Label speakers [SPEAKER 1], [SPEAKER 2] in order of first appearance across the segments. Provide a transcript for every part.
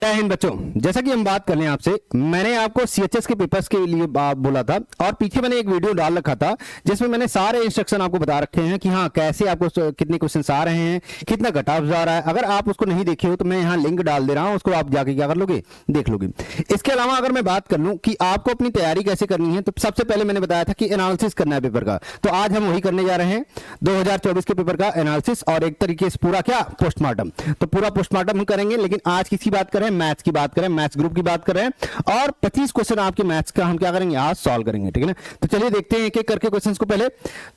[SPEAKER 1] जय हिंद बच्चों, जैसा कि हम बात कर रहे हैं आपसे, मैंने आपको सीएचएस के पेपर्स के लिए बोला था और पीछे मैंने एक वीडियो डाल रखा था जिसमें मैंने सारे इंस्ट्रक्शन आपको बता रखे हैं कि हाँ कैसे आपको कितने क्वेश्चंस आ रहे हैं, कितना कट ऑफ आ रहा है। अगर आप उसको नहीं देखे हो तो मैं यहाँ लिंक डाल दे रहा हूँ, उसको आप जाके क्या कर लोगे, देख लोगे। इसके अलावा अगर मैं बात कर लूँ कि आपको अपनी तैयारी कैसे करनी है, तो सबसे पहले मैंने बताया था कि एनालिसिस करना है पेपर का, तो आज हम वही करने जा रहे हैं 2024 के पेपर का एनालिसिस और एक तरीके से पूरा क्या पोस्टमार्टम। तो पूरा पोस्टमार्टम हम करेंगे, लेकिन आज किसकी बात करें, मैथ्स की बात करें, मैथ्स ग्रुप की बात करें और 25 क्वेश्चन आपके मैथ्स का हम क्या करेंगे, आज सॉल्व करेंगे। ठीक है ना, तो चलिए देखते हैं एक एक करके क्वेश्चंस को। पहले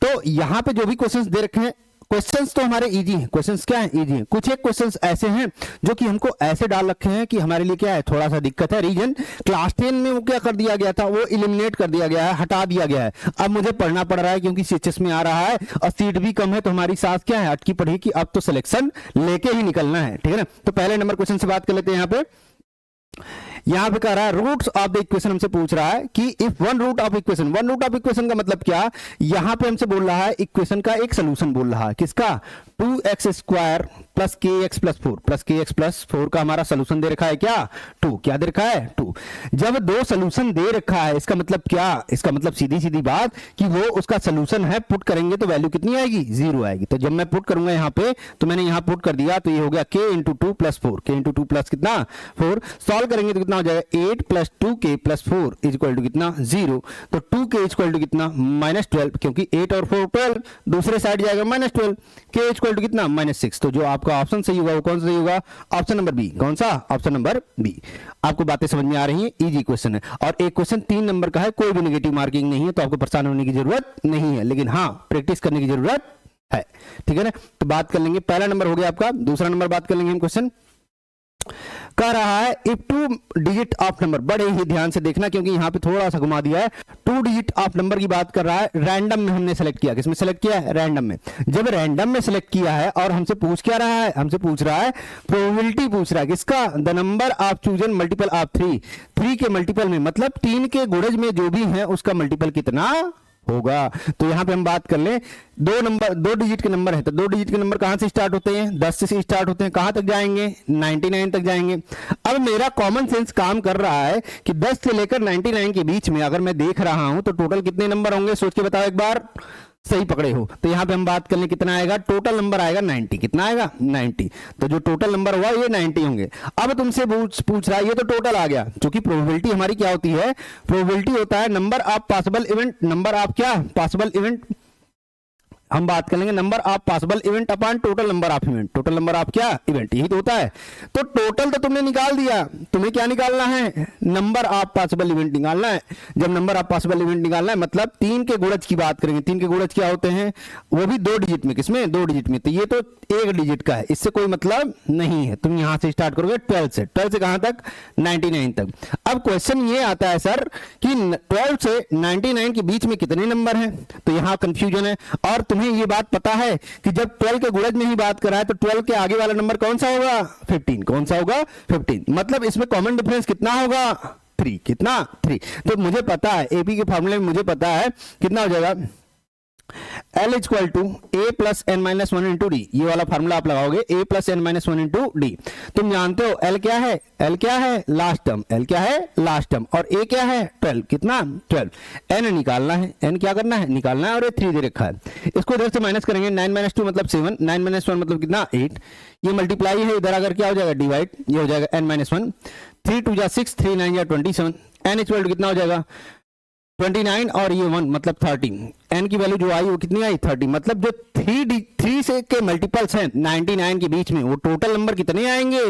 [SPEAKER 1] तो यहां पे जो भी क्वेश्चंस दे रखे हैं, क्वेश्चंस तो हमारे इजी हैं। क्वेश्चंस क्या है, इजी हैं। कुछ एक क्वेश्चंस ऐसे हैं जो कि हमको ऐसे डाल रखे हैं कि हमारे लिए क्या है, थोड़ा सा दिक्कत है। रीजन क्लास 10 में वो क्या कर दिया गया था, वो इलिमिनेट कर दिया गया है, हटा दिया गया है। अब मुझे पढ़ना पड़ रहा है क्योंकि सीएचएस में आ रहा है और सीट भी कम है, तो हमारी सांस क्या है, अटकी पड़ी कि अब तो सिलेक्शन लेके ही निकलना है। ठीक है ना, तो पहले नंबर क्वेश्चन से बात कर लेते हैं। यहां पे कह रहा है रूट्स ऑफ द इक्वेशन, हमसे पूछ रहा है कि if one root of equation का मतलब क्या, यहां पे हमसे बोल रहा है इक्वेशन का एक सोल्यूशन बोल रहा है, किसका, 2x² प्लस kx प्लस 4 का हमारा सोल्यूशन दे रखा है क्या, 2। क्या दे रखा है, 2। जब दो सोल्यूशन दे रखा है, इसका मतलब क्या, इसका मतलब सीधी सीधी बात कि वो उसका सोल्यूशन है, पुट करेंगे तो वैल्यू कितनी आएगी, 0 आएगी। तो जब मैं पुट करूंगा यहां पे, तो मैंने यहां पुट कर दिया, तो ये हो गया k × 2 प्लस 4, k × 2 प्लस कितना, 4। सॉल्व करेंगे तो कितना हो जाएगा, 8 plus 2k plus 4 is equal to कितना, 0। तो 2k इज इक्वल टू कितना, -12, क्योंकि 8 और 4 12, दूसरे साइड जाएगा -12, k इज इक्वल टू कितना, -6। तो जो आपका ऑप्शन सही होगा वो कौन सा सही होगा, ऑप्शन नंबर बी। कौन सा, ऑप्शन नंबर बी। आपको बातें समझ में आ रही हैं, इजी क्वेश्चन है और एक क्वेश्चन 3 नंबर का है, कोई भी नेगेटिव मार्किंग नहीं है, तो आपको परेशान होने की जरूरत नहीं है, लेकिन हाँ प्रैक्टिस करने की जरूरत है। ठीक है ना, तो बात कर लेंगे, पहला नंबर हो गया आपका। दूसरा नंबर बात कर लेंगे हम। क्वेश्चन कह रहा है इफ 2 डिजिट ऑफ नंबर, बड़े ही ध्यान से देखना क्योंकि यहां पे थोड़ा सा घुमा दिया है। 2 डिजिट ऑफ नंबर की बात कर रहा है, रैंडम में हमने सेलेक्ट किया। किसमें सेलेक्ट किया है, रैंडम में। जब रैंडम में सेलेक्ट किया है और हमसे पूछ क्या रहा है, हमसे पूछ रहा है प्रोबेबिलिटी पूछ रहा है, किसका, the number of chosen multiple of 3 के मल्टीपल में, मतलब 3 के गुणज में जो भी है उसका मल्टीपल कितना होगा। तो यहां पे हम बात कर ले, 2 डिजिट के नंबर है, तो 2 डिजिट के नंबर कहां से स्टार्ट होते हैं, 10 से स्टार्ट होते हैं, कहां तक जाएंगे, 99 तक जाएंगे। अब मेरा कॉमन सेंस काम कर रहा है कि 10 से लेकर 99 के बीच में अगर मैं देख रहा हूं तो टोटल कितने नंबर होंगे, सोच के बताओ एक बार। सही पकड़े हो, तो यहां पे हम बात कर ले कितना आएगा, टोटल नंबर आएगा 90। कितना आएगा, 90। तो जो टोटल नंबर हुआ ये 90 होंगे। अब तुमसे पूछ रहा है, ये तो टोटल आ गया, क्योंकि प्रोबेबिलिटी हमारी क्या होती है, प्रोबेबिलिटी होता है number of possible event, number of क्या, पॉसिबल इवेंट। हम बात करेंगे number of possible event upon total number of event, total number of क्या, इवेंट, यही तो होता है। तो टोटल तो तुमने निकाल दिया, तुम्हें क्या निकालना है, नंबर ऑफ पॉसिबल इवेंट निकालना है। जब नंबर ऑफ पॉसिबल इवेंट निकालना है, मतलब 3 के गुणज की बात करेंगे। 3 के गुणज क्या होते हैं, वो भी 2 डिजिट में, किसमें, 2 डिजिट में। तो ये तो 1 डिजिट का है, इससे कोई मतलब नहीं है। तुम यहां से स्टार्ट करोगे 12 से, 12 से कहां तक, 99 तक। अब क्वेश्चन ये आता है सर कि 12 से 99 के बीच में कितने नंबर हैं, तो यहां कंफ्यूजन है। और तुम्हें ये बात पता है कि जब 12 के गुणज में ही बात कर रहा है तो 12 के आगे वाला नंबर कौन सा होगा, 15। कौन सा होगा, 15। मतलब इसमें कॉमन डिफरेंस कितना होगा, 3। कितना, 3। तो मुझे पता है, एपी के फॉर्मूले में मुझे पता है कितना हो जाएगा, L equal to a plus n minus 1 into D. ये वाला फार्मूला आप लगाओगे, a plus n minus 1 into D. तुम जानते हो L क्या है, L क्या है, लास्ट टर्म, L क्या है, लास्ट टर्म, और a क्या है, 12। कितना, 12। n निकालना है, n क्या करना है, निकालना है, और ये 3 दे रखा है। इसको इधर से माइनस करेंगे, 9 माइनस 2 मतलब 7, 9 माइनस 1 मतलब कितना, 8। ये मल्टीप्लाई है, इधर अगर क्या हो जाएगा, डिवाइड, ये हो जाएगा n माइनस 1। 3 2 जा 6, 3 9 जा 27। n इक्वल टू कितना हो जाएगा, 29 और ये 1 मतलब 30। n की वैल्यू जो आई वो कितनी आई, 30। मतलब जो 3 से के मल्टीपल्स हैं 99 के बीच में, वो टोटल नंबर कितने आएंगे,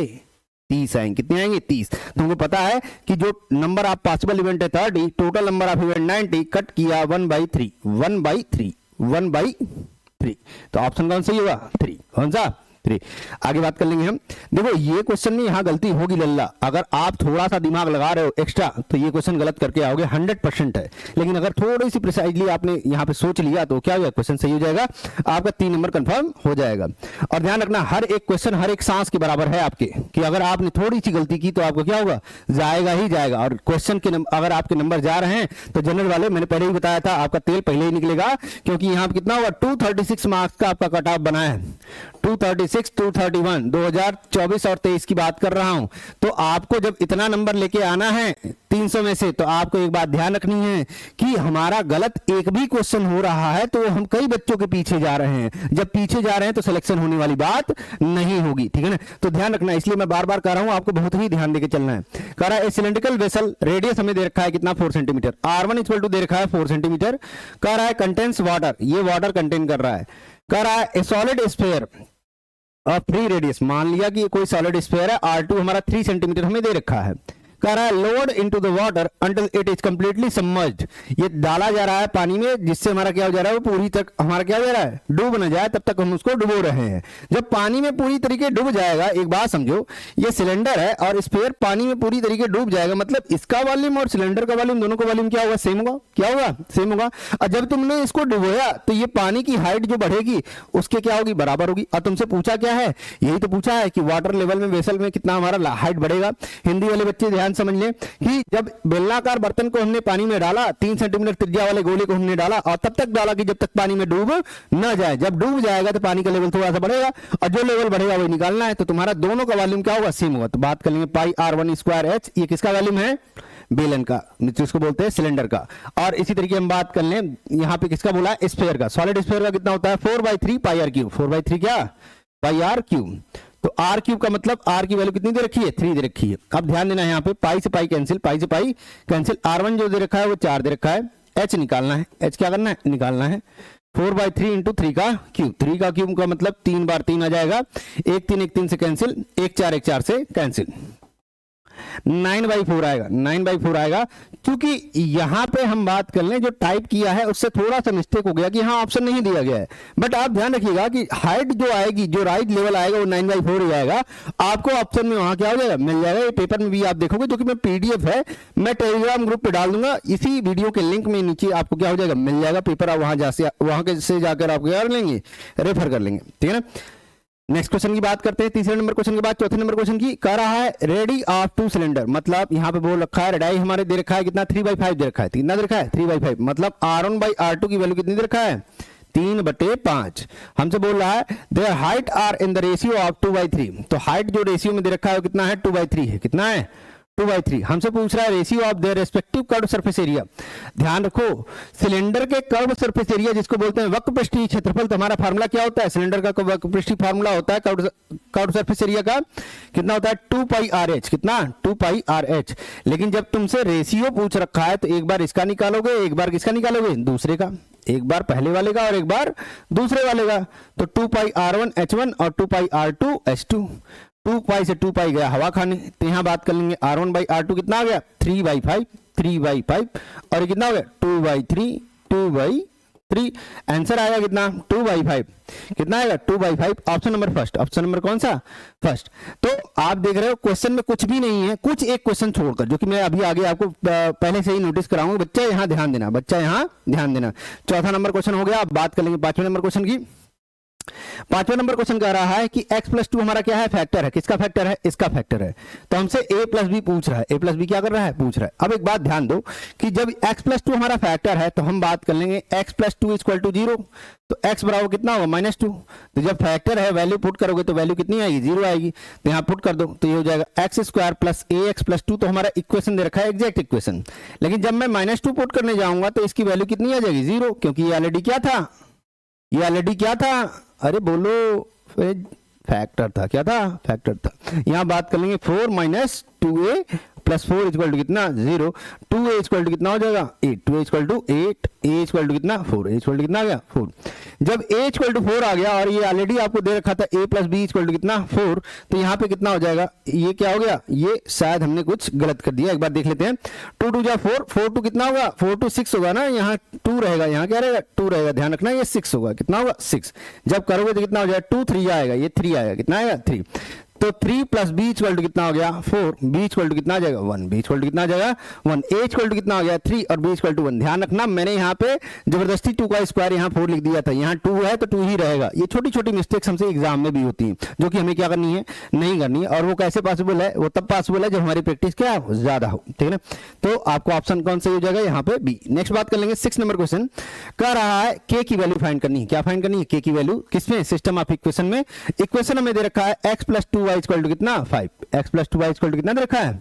[SPEAKER 1] 30 आएंगे। कितने आएंगे, 30। तुमको पता है कि जो नंबर ऑफ पॉसिबल इवेंट है 30, total number of event 90, cut किया 1/3, 1/3, 1/3। तो ऑप्शन कौन सही होगा, 3। कौन सा, 3। आगे बात कर लेंगे हम। देखो ये क्वेश्चन में यहां गलती होगी लल्ला, अगर आप थोड़ा सा दिमाग लगा रहे हो एक्स्ट्रा तो ये क्वेश्चन गलत करके आओगे, 100% है। लेकिन अगर थोड़ी सी प्रिसाइजली आपने यहां पे सोच लिया तो क्या हो जाएगा, क्वेश्चन सही हो जाएगा, आपका 3 नंबर कंफर्म हो जाएगा। और ध्यान रखना, हर एक क्वेश्चन हर एक सांस के बराबर है आपके, कि अगर आपने थोड़ी सी गलती की तो आपको क्या होगा, जाएगा ही जाएगा। और क्वेश्चन के अगर आपके नंबर जा रहे हैं तो जनरल वाले, मैंने पहले ही बताया था, आपका तेल पहले ही निकलेगा, क्योंकि यहां पर कितना होगा, 236 मार्क्स का आपका कट ऑफ बना है। 236 26 to 31 2024 और 23 की बात कर रहा हूं। तो आपको जब इतना नंबर लेके आना है 300 में से, तो आपको एक बात ध्यान रखनी है कि हमारा गलत एक भी क्वेश्चन हो रहा है तो हम कई बच्चों के पीछे जा रहे हैं। जब पीछे जा रहे हैं तो सिलेक्शन होने वाली बात नहीं होगी, ठीक है ना। तो ध्यान रखना, इसलिए मैं बार बार कह रहा हूं, आपको बहुत ही ध्यान देके चलना है। कह रहा है सिलेंड्रिकल वेसल, रेडियस हमें दे रखा है कितना 4 सेंटीमीटर, R1 इक्वल टू दे रखा है 4 सेंटीमीटर। कह रहा है कंटेन्स वाटर, ये वाटर कंटेन कर रहा है। कह रहा है सॉलिड स्फीयर और फ्री रेडियस, मान लिया कि कोई सॉलिड स्फीयर है, R2 हमारा 3 सेंटीमीटर हमें दे रखा है। कह रहा है load into the water until it is completely submerged, ये डाला जा रहा है पानी में जिससे हमारा क्या हो जा रहा है, वो पूरी तक हमारा क्या हो जा रहा है, डूब न जाए, तब तक हम उसको डुबो रहे हैं। जब पानी में पूरी तरीके डूब जाएगा, एक बात समझो, ये सिलेंडर है और स्फीयर पानी में पूरी तरीके डूब जाएगा, मतलब इसका वॉल्यूम और सिलेंडर का वॉल्यूम, दोनों का वॉल्यूम क्या होगा, सेम होगा। क्या होगा, सेम होगा। और जब तुमने इसको डुबोया तो ये पानी की हाइट जो बढ़ेगी उसके क्या होगी, बराबर होगी। और तुमसे पूछा क्या है, यही तो पूछा है कि वाटर लेवल में वेसल में कितना हमारा हाइट बढ़ेगा। हिंदी वाले बच्चे ध्यान समझ लें कि जब बेलनाकार बर्तन को हमने पानी में डाला, 3 सेंटीमीटर त्रिज्या वाले गोले को हमने डाला और तब तक डाला कि जब तक पानी में डूब न जाए। जब डूब जाएगा तो पानी का लेवल थोड़ा सा बढ़ेगा और जो लेवल बढ़ेगा वही निकालना है। तो तुम्हारा दोनों का वॉल्यूम क्या होगा, सेम होगा। तो बात कर लेंगे पाई R1 स्क्वायर H, ये किसका वॉल्यूम है, बेलन का, जिसको बोलते हैं सिलेंडर का। और इसी तरीके हम बात कर लें यहाँ पे किसका बोला है, स्फीयर का। सॉलिड स्फीयर का कितना होता है, 4/3 पाई R क्यूब, 4/3 क्या, पाई R क्यूब। तो R क्यूब का मतलब R की वैल्यू कितनी दे रखी है, 3 दे रखी है। अब ध्यान देना है यहाँ पे, पाई से पाई कैंसिल, पाई से पाई कैंसिल। R1 जो दे रखा है वो 4 दे रखा है, H निकालना है, H क्या करना है, निकालना है। 4/3 इंटू 3 का क्यूब, 3 का क्यूब का मतलब 3 बार 3 आ जाएगा, 1 3 से कैंसिल, 1 4 से कैंसिल, 9/4 आएगा, 9/4 आएगा। क्योंकि यहां पे हम बात कर लें, जो टाइप किया है उससे थोड़ा सा मिस्टेक हो गया कि हाँ ऑप्शन नहीं दिया गया है, बट आप ध्यान रखिएगा कि हाइट जो आएगी, जो राइट लेवल आएगा वो 9/4 ही आएगा। आपको ऑप्शन में वहां क्या हो जाएगा, मिल जाएगा। ये पेपर में भी आप देखोगे, जो कि मैं PDF है, मैं टेलीग्राम ग्रुप पे डाल दूंगा, इसी वीडियो के लिंक में नीचे आपको क्या हो जाएगा, मिल जाएगा पेपर। आप वहां से जाकर आप क्या कर लेंगे, रेफर कर लेंगे, ठीक है ना। नेक्स्ट क्वेश्चन की बात करते हैं, तीसरे नंबर क्वेश्चन के बाद चौथे नंबर क्वेश्चन की। कह रहा है रेडी ऑफ 2 सिलेंडर, मतलब यहाँ पे बोल रखा है रेडाई हमारे दे रखा है कितना, 3/5 दे रखा है। कितना दे रखा है, 3/5, मतलब R1/R2 की वैल्यू कितनी दे रखा है, 3/5। हमसे बोल रहा है their height are in the ratio of 2/3, तो हाइट जो रेशियो में दे रखा है वो कितना है, 2/3 है। कितना है, 2/3। हमसे पूछ रहा है ratio of their respective curve surface area. ध्यान रखो, सिलेंडर के कर्व सरफेस एरिया जिसको बोलते हैं वक्रपृष्ठीय क्षेत्रफल, तो हमारा फार्मूला क्या होता है, सिलेंडर का वक्रपृष्ठीय फार्मूला होता है कर्व सरफेस एरिया का, कितना होता है, 2πRH। कितना, 2πRH। लेकिन जब तुमसे रेशियो पूछ रखा है तो एक बार इसका निकालोगे, एक बार किसका निकालोगे, दूसरे का, एक बार पहले वाले का और एक बार दूसरे वाले का। तो 2πR1H1 और 2πR2H2, 2π से 2π गया हवा खाने। तो यहां बात कर लेंगे R1/R2 कितना आ गया, 3/5 और ये कितना हो गया, 2/3। आंसर आएगा कितना, 2/5। कितना आएगा, 2/5। Option number first, option number कौन सा, फर्स्ट। तो आप देख रहे हो क्वेश्चन में कुछ भी नहीं है, कुछ एक क्वेश्चन छोड़कर, जो कि मैं अभी आगे आपको पहले से ही नोटिस कराऊंगा। बच्चा यहाँ ध्यान देना, बच्चा यहाँ ध्यान देना। चौथा नंबर क्वेश्चन हो गया। अब बात कर लेंगे 5वें नंबर क्वेश्चन की। 5वां नंबर क्वेश्चन कह रहा है कि x+2 हमारा क्या है, फैक्टर है। किसका फैक्टर है, इसका फैक्टर है। तो हमसे a+b पूछ रहा है, a+b क्या कर रहा है, पूछ रहा है। अब एक बात ध्यान दो कि जब x+2 हमारा फैक्टर है तो हम बात कर लेंगे x+2 = 0, तो x बराबर कितना होगा, -2। तो जब फैक्टर है, वैल्यू पुट करोगे तो वैल्यू कितनी आएगी, 0 आएगी। तो यहाँ पुट कर दो तो ये हो जाएगा x² + ax+2। तो हमारा इक्वेशन दे रखा है, एग्जैक्ट इक्वेशन। लेकिन जब मैं -2 पुट करने जाऊंगा तो इसकी वैल्यू कितनी आ जाएगी, 0, क्योंकि ये ऑलरेडी क्या था, ये ऑलरेडी क्या था, अरे बोलो, फैक्टर था। क्या था, फैक्टर था। यहां बात कर लेंगे 4 - 2a + 4 = कितना, 0। 2a = कितना हो जाएगा, 8। 2a = 8, a = कितना, 4, a = कितना आ गया, 4। जब a = 4 आ गया और ये ऑलरेडी आपको दे रखा था a + b = कितना, 4, तो यहाँ पे कितना हो जाएगा, ये क्या हो गया, ये शायद हमने कुछ गलत कर दिया। एक बार देख लेते हैं। 2 × 2 = 4, 4 × 2 कितना होगा, 4 × 6 होगा ना, यहाँ 2 रहेगा, यहाँ क्या रहेगा, 2 रहेगा। ध्यान रखना, ये 6 होगा। कितना होगा, 6। जब करोगे तो कितना हो जाएगा, 2 3 आएगा, ये 3 आएगा। कितना आएगा, 3। तो 3 प्लस बी इक्वल टू कितना हो गया 4, बी इक्वल टू कितना आ जाएगा 1, बी इक्वल टू कितना आ जाएगा 1, ए इक्वल टू कितना हो गया 3 और बी इक्वल टू 1। ध्यान रखना मैंने यहाँ पे जबरदस्ती 2 का स्क्वायर यहाँ 4 लिख दिया था, यहाँ 2 है तो 2 ही रहेगा। ये छोटी छोटी मिस्टेक्स हमसे एग्जाम में भी होती हैं जो कि हमें क्या करनी है, नहीं करनी है। और वो कैसे पॉसिबल है, वो तब पॉसिबल है जब हमारी प्रैक्टिस क्या हो, ज्यादा हो, ठीक है ना। तो आपको ऑप्शन कौन सा हो जाएगा यहाँ पे बी। नेक्स्ट बात कर लेंगे 6 नंबर क्वेश्चन। कह रहा है के की वैल्यू फाइंड करनी है। क्या फाइंड करनी है, के की वैल्यू किसमें, सिस्टम ऑफ इक्वेशन में। इक्वेशन हमें दे रखा है x plus 2y equal to कितना 5, x plus 2y equal to कितना दे रखा है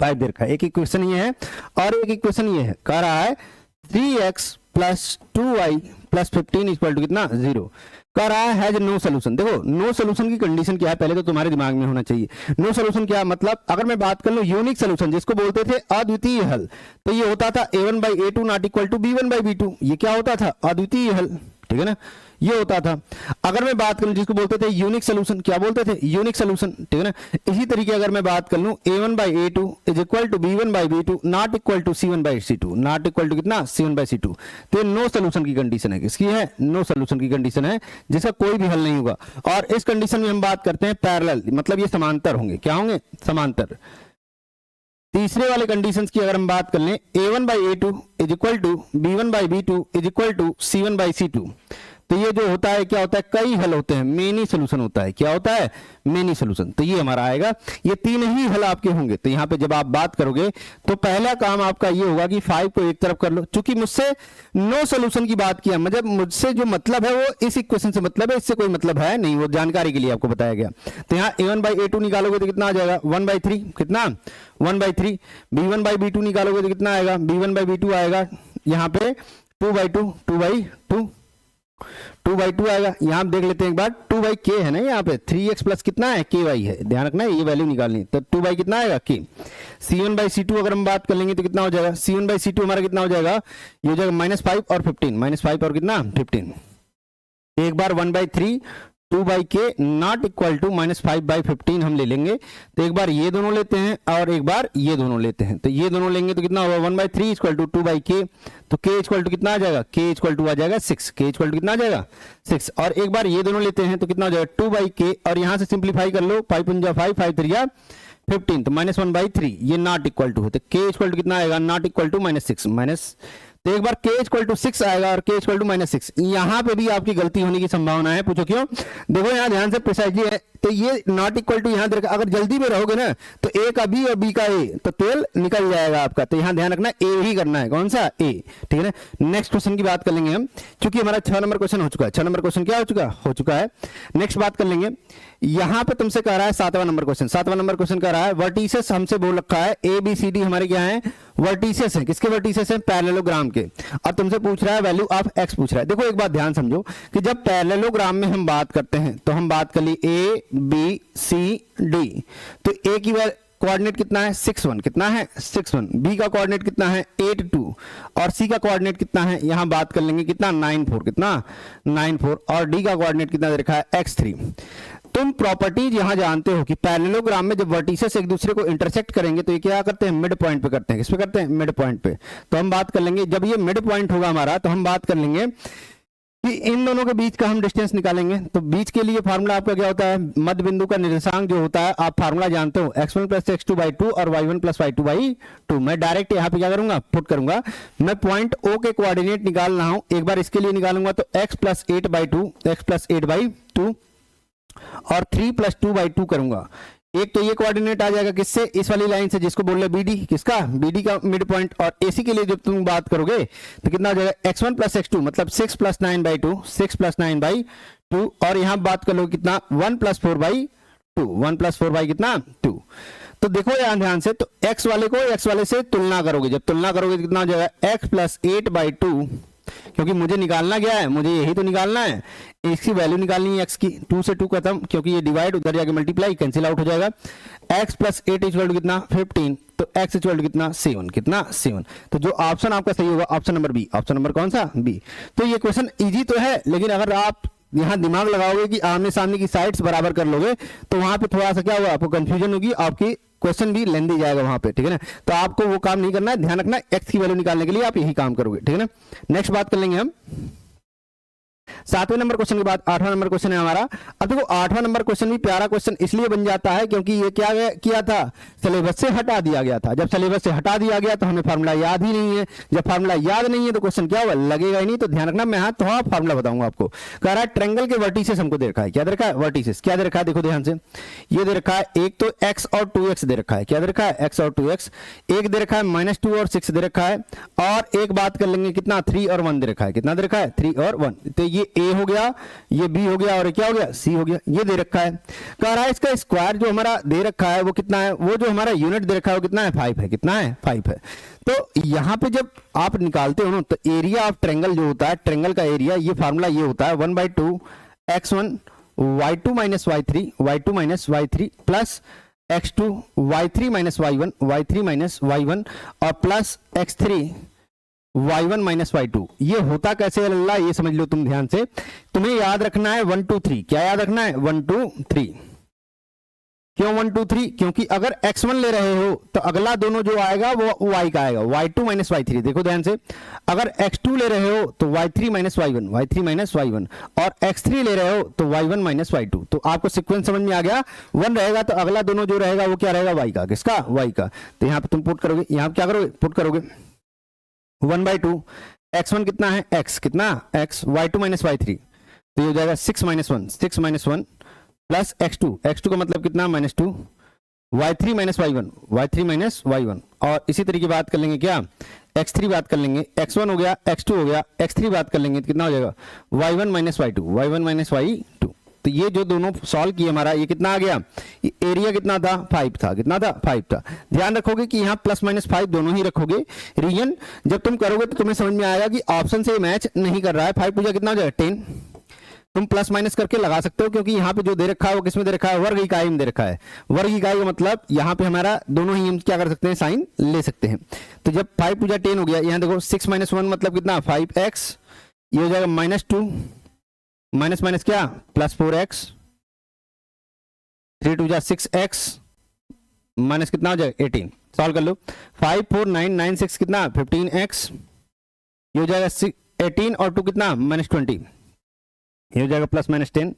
[SPEAKER 1] 5 दे रखा है। एक इक्वेशन ये है और एक इक्वेशन ये है। कह रहा है 3x plus 2y plus 15 equal to कितना 0। कह रहा है हैज नो सोल्यूशन। देखो नो सोल्यूशन की कंडीशन क्या है पहले तो तुम्हारे दिमाग में होना चाहिए। नो सोल्यूशन क्या मतलब, अगर मैं बात कर लूं यूनिक सोल्यूशन जिसको बोलते थे अद्वितीय हल, तो ये होता था a1 by a2 not equal to b1 by b2। ये क्या होता था, अद्वितीय हल, ठीक है ना, ये होता था। अगर मैं बात करूं जिसको बोलते थे यूनिक सोल्यूशन, क्या बोलते थे, यूनिक सोल्यूशन, ठीक है ना। इसी तरीके अगर मैं बात कर लूं a1 by a2 is equal to b1 by b2 not equal to c1 by c2, not equal to कितना c1 बाई c2। तो ये नो सोल्यूशन की कंडीशन है, किसकी है, नो सोल्यूशन की कंडीशन है जिसका कोई भी हल नहीं होगा। और इस कंडीशन में हम बात करते हैं पैरेलल, मतलब ये समांतर होंगे, क्या होंगे, समांतर। तीसरे वाले कंडीशंस की अगर हम बात कर लें a1 by a2 is equal to b1 by b2 is equal to c1 by c2, तो ये जो होता है क्या होता है, कई हल होते हैं, मेनी सोल्यूशन होता है। क्या होता है, मेनी सोल्यूशन। तो ये हमारा आएगा, ये 3 ही हल आपके होंगे। तो यहाँ पे जब आप बात करोगे तो पहला काम आपका ये होगा कि 5 को एक तरफ कर लो। चूंकि मुझसे नो सोल्यूशन की बात किया, मतलब मुझसे जो मतलब है वो इस इक्वेशन से मतलब है, इससे कोई मतलब है नहीं, वो जानकारी के लिए आपको बताया गया। तो यहाँ a1 बाई a2 निकालोगे तो कितना आ जाएगा 1/3, कितना 1/3। b1 बाई b2 निकालोगे तो कितना आएगा, b1 बाई b2 आएगा यहाँ पे 2/2, 2/2 आएगा। यहाँ देख लेते हैं एक बार, 2/k है ना, यहाँ पे 3x प्लस कितना है ky है, ध्यान रखना है ये वैल्यू निकालनी। तो 2 कितना आएगा k। c1 बाई c2 अगर हम बात कर लेंगे तो कितना हो जाएगा, c1 बाई c2 हमारा कितना हो जाएगा, ये हो जाएगा -5 और 15, -5 और कितना 15। एक बार 1/3 2/k नॉट इक्वल टू -5/15 हम ले लेंगे। तो एक बार ये दोनों लेते हैं और एक बार ये दोनों लेते हैं। तो ये दोनों लेंगे तो कितना होगा 1/3 इक्वल टू 2/k, तो k इक्वल टू कितना आ जाएगा, k इक्वल टू आ जाएगा 6, k इक्वल टू कितना आ जाएगा 6। और एक बार ये दोनों लेते हैं तो कितना हो जाएगा 2/k, और यहां से सिंप्लीफाई कर लो, 5 × 5 5 3 15, तो -1/3 ये नॉट इक्वल टू है। तो k इक्वल टू कितना आएगा, नॉट इक्वल टू -6 तो एक बार k इक्वल टू 6 आएगा और k इक्वल टू -6। यहां पे भी आपकी गलती होने की संभावना है, पूछो क्यों, देखो यहां ध्यान से प्रिसाइजली है। तो ये नॉट इक्वल टू यहां देखा, अगर जल्दी में रहोगे ना तो a का b और b का a, तो 12 निकल जाएगा आपका। तो यहां ध्यान रखना a ही करना है, कौन सा a, ठीक है ना। नेक्स्ट क्वेश्चन की बात कर लेंगे हम, क्योंकि हमारा 6 नंबर क्वेश्चन हो चुका है। 6 नंबर क्वेश्चन क्या हो चुका है। नेक्स्ट बात कर लेंगे, यहां पे तुमसे कह रहा है 7वां नंबर क्वेश्चन। 7वां नंबर क्वेश्चन कह रहा है वर्टिसेस हमसे बोल रखा है ABCD हमारे क्या है, वर्टिसेस है। किसके वर्टिसेस हैं, पैरेललोग्राम के। और तुमसे पूछ रहा है वैल्यू ऑफ x पूछ रहा है। देखो एक बात ध्यान समझो कि जब पैरेललोग्राम में हम बात करते हैं तो हम बात कर ली ABCD, तो a की कोऑर्डिनेट कितना है 6 1, कितना है 6 1, b का कोऑर्डिनेट कितना है 8 2, और c का कोऑर्डिनेट कितना है, यहां बात कर लेंगे कितना 9 4, कितना 9 4, और d का कोऑर्डिनेट कितना दे रखा है x 3। तुम प्रॉपर्टीज यहां जानते हो कि पैरेललोग्राम में जब वर्टिसेस एक दूसरे को इंटरसेक्ट करेंगे तो ये क्या करते हैं, मिड पॉइंट पे करते हैं। किस पे करते हैं, मिड पॉइंट पे। तो हम बात कर लेंगे जब ये मिड पॉइंट होगा हमारा, तो हम बात कर लेंगे कि इन दोनों के बीच का हम डिस्टेंस निकालेंगे। तो बीच के लिए फार्मूला आपका क्या होता है, मध्य बिंदु का निर्देशांक जो होता है, आप फार्मूला जानते हो x1 + x2/2 और y1 + y2/2। मैं डायरेक्ट यहाँ पे क्या करूंगा, पुट करूंगा। मैं पॉइंट O के कोऑर्डिनेट निकाल रहा हूं, एक बार इसके लिए निकालूंगा तो x + 8/2, x + 8/2 और 3 + 2/2 करूंगा। एक तो ये कोऑर्डिनेट आ जाएगा किससे, इस वाली लाइन से जिसको बोल रहे BD, किसका BD का मिड पॉइंट। और AC के लिए जब तुम बात करोगे तो कितना हो जाएगा x1 + x2 मतलब 6 + 9/2, 6 + 9/2, और यहां बात कर लो कितना 1 + 4/2, 1 + 4 कितना 2। तो देखो यहां ध्यान से, तो x वाले को x वाले से तुलना करोगे, जब तुलना करोगे तो कितना हो जाएगा x + 8/2, क्योंकि मुझे निकालना क्या है, मुझे यही तो निकालना है, इसकी वैल्यू निकालनी है x की। 2 से 2 खत्म, क्योंकि ये डिवाइड उधर जाके मल्टीप्लाई कैंसिल आउट हो जाएगा। x + 8 = कितना 15, तो x = कितना 7, कितना 7। तो जो ऑप्शन आपका सही होगा option number B, option number कौन सा बी। तो ये क्वेश्चन इजी तो है, लेकिन अगर आप यहां दिमाग लगाओगे कि आमने सामने की साइड्स बराबर कर लोगे तो वहां पे थोड़ा सा क्या होगा, आपको कंफ्यूजन होगी, आपकी क्वेश्चन भी लेंदी जाएगा वहां पे, ठीक है ना। तो आपको वो काम नहीं करना है, ध्यान रखना x की वैल्यू निकालने के लिए आप यही काम करोगे, ठीक है ना। नेक्स्ट बात कर लेंगे हम, 7वें नंबर क्वेश्चन के बाद 8वां नंबर क्वेश्चन है हमारा। अब देखो 8वां नंबर क्वेश्चन भी प्यारा क्वेश्चन इसलिए बन जाता है क्योंकि ये क्या किया था, सिलेबस से हटा दिया गया था। जब सिलेबस से हटा दिया गया तो हमें फार्मूला याद ही नहीं है। जब फार्मूला याद नहीं है तो क्वेश्चन क्या होगा, लगेगा ही नहीं। तो ध्यान रखना, मैं तो हाँ फार्मूला बताऊंगा आपको। कह रहा है ट्रायंगल के वर्टिसेस हमको दे रखा है। क्या दे रखा है, वर्टिसेस। क्या दे रखा है, देखो ध्यान से, ये दे रखा है एक तो x और 2x दे रखा है। क्या दे रखा है, x और 2x। एक दे रखा है -2 और 6 दे रखा है। और एक बात कर लेंगे कितना, 3 और 1 दे रखा है। कितना दे रखा है, 3 और 1। तो ये a हो गया, ये b हो गया, और ये क्या हो गया, c हो गया। ये दे रखा है। कह रहा है इसका स्क्वायर जो हमारा दे रखा है वो कितना है, वो जो हमारा यूनिट दे रखा है वो कितना है, 5 है। कितना है, 5 है। तो यहां पे जब आप निकालते हो ना तो एरिया ऑफ ट्रायंगल जो होता है, ट्रायंगल का एरिया, ये फार्मूला ये होता है 1/2 x1 y2 minus y3 plus x2 y3 minus y1 और plus x3 y1 minus y2। ये होता कैसे है अल्लाह, ये समझ लो तुम ध्यान से। तुम्हें याद रखना है 1 2 3। क्या याद रखना है, 1 2 3। क्यों 1 2 3, क्योंकि अगर x1 ले रहे हो तो अगला दोनों जो आएगा वो y का आएगा, y2 minus y3। देखो ध्यान से, अगर x2 ले रहे हो तो y3 minus y1 और x3 ले रहे हो तो y1 minus y2। तो आपको सीक्वेंस समझ में आ गया। 1 रहेगा तो अगला दोनों जो रहेगा वो क्या रहेगा, y का। किसका, y का। तो यहाँ पे तुम पुट करोगे, यहाँ क्या करोगे, पुट करोगे 1/2 x1 कितना है, x कितना, x y2 minus y3। तो ये हो जाएगा 6 minus 1 प्लस x2 का मतलब कितना, -2 y3 minus y1 और इसी तरीके बात कर लेंगे क्या, x3 बात कर लेंगे, x1 हो गया, x2 हो गया, x3 बात कर लेंगे तो कितना हो जाएगा, y1 minus y2। तो ये जो दोनों सॉल्व किए हमारा, ये कितना आ गया, ये एरिया कितना था, 5 था। कितना था, 5 था। ध्यान रखोगे कि यहाँ +-5 दोनों ही रखोगे। रीजन जब तुम करोगे तो तुम्हें समझ में आएगा कि ऑप्शन से मैच नहीं कर रहा है। 5 पूजा कितना हो जाएगा, 10। तुम प्लस माइनस करके लगा सकते हो क्योंकि यहाँ पे जो दे रखा है वो किसमें दे रखा है, वर्ग इकाई में दे रखा है। वर्ग इकाई का मतलब यहाँ पे हमारा दोनों ही हम क्या कर सकते हैं, साइन ले सकते हैं। तो जब 5 पूजा 10 हो गया, यहाँ देखो 6 - 1 मतलब कितना, 5x। ये हो जाएगा -2 माइनस क्या, +4x। 3 2 6x माइनस कितना हो जाएगा, 18। सॉल्व कर लो। 5 4 9 9 6 कितना, 15x। ये हो जाएगा 18 और 2 कितना, -20। ये हो जाएगा +-10।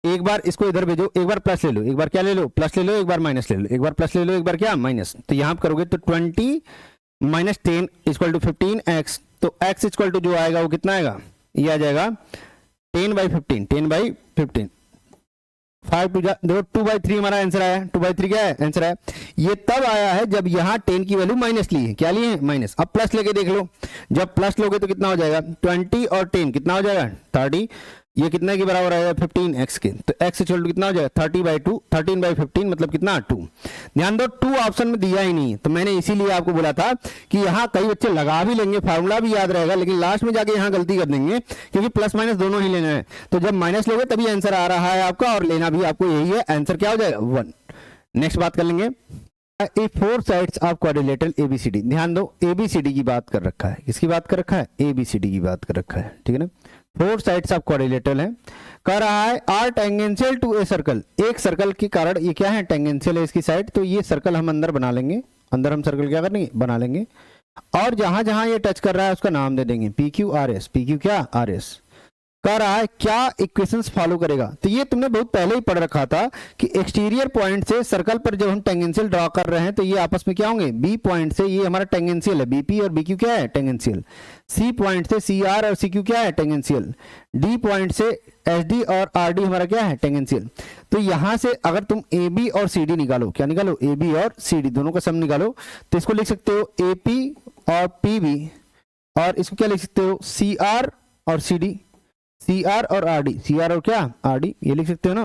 [SPEAKER 1] एक बार इसको इधर भेजो, एक बार प्लस ले लो, एक बार क्या ले लो, प्लस ले लो, एक बार माइनस ले लो, एक बार प्लस ले लो, एक बार क्या, माइनस। तो यहाँ करोगे तो 20 - 10 = 15x। तो x = जो आएगा वो कितना आएगा, ये आ जाएगा 10/15। 10/15 5 देखो 2/3 हमारा आंसर आया। 2/3 क्या है, आंसर आया। ये तब आया है जब यहाँ 10 की वैल्यू माइनस ली है। क्या लिए है, माइनस। अब प्लस लेके देख लो, जब प्लस लोगे तो कितना हो जाएगा, 20 और 10 कितना हो जाएगा, 30। ये कितने के बराबर आएगा, 15x के। तो x = कितना हो जाएगा, 30/2। 13/15 मतलब कितना, 2। ध्यान दो 2 ऑप्शन में दिया ही नहीं, तो मैंने इसीलिए आपको बोला था कि यहाँ कई बच्चे लगा भी लेंगे, फार्मूला भी याद रहेगा, लेकिन लास्ट में जाके यहाँ गलती कर देंगे क्योंकि प्लस माइनस दोनों ही लेना है। तो जब माइनस लोगे तभी आंसर आ रहा है आपका, और लेना भी आपको यही है। आंसर क्या हो जाएगा, 1। नेक्स्ट बात कर लेंगे, 4 साइड्स ऑफ क्वाड्रिलेटरल ABCD। ध्यान दो ABCD की बात कर रखा है, किसकी बात कर रखा है, ABCD की बात कर रखा है, ठीक है ना। 4 साइड्स ऑफ क्वाड्रिलेटरल है। कह रहा है are tangential to a circle. एक सर्कल के कारण ये क्या है, टेंजेंशियल है इसकी साइड। तो ये सर्कल हम अंदर बना लेंगे, अंदर हम सर्कल क्या करेंगे, बना लेंगे। और जहां जहां ये टच कर रहा है उसका नाम दे देंगे PQRS। PQ क्या, RS। कह रहा है क्या इक्वेशंस फॉलो करेगा। तो ये तुमने बहुत पहले ही पढ़ रखा था कि एक्सटीरियर पॉइंट से सर्कल पर जब हम टेंजेंशियल ड्रॉ कर रहे हैं तो ये आपस में क्या होंगे, B पॉइंट से ये हमारा टेंजेंशियल है, BP और BQ क्या है, टेंजेंशियल। C पॉइंट से CR और CQ क्या है, टेंजेंशियल। D पॉइंट से SD और RD हमारा क्या है, टेंजेंशियल। तो यहां से अगर तुम AB और CD निकालो, क्या निकालो, AB और CD दोनों का सम निकालो, तो इसको लिख सकते हो AP और PB, और इसको क्या लिख सकते हो, CR और CD, CR और RD, CR और क्या, RD, ये लिख सकते हो ना।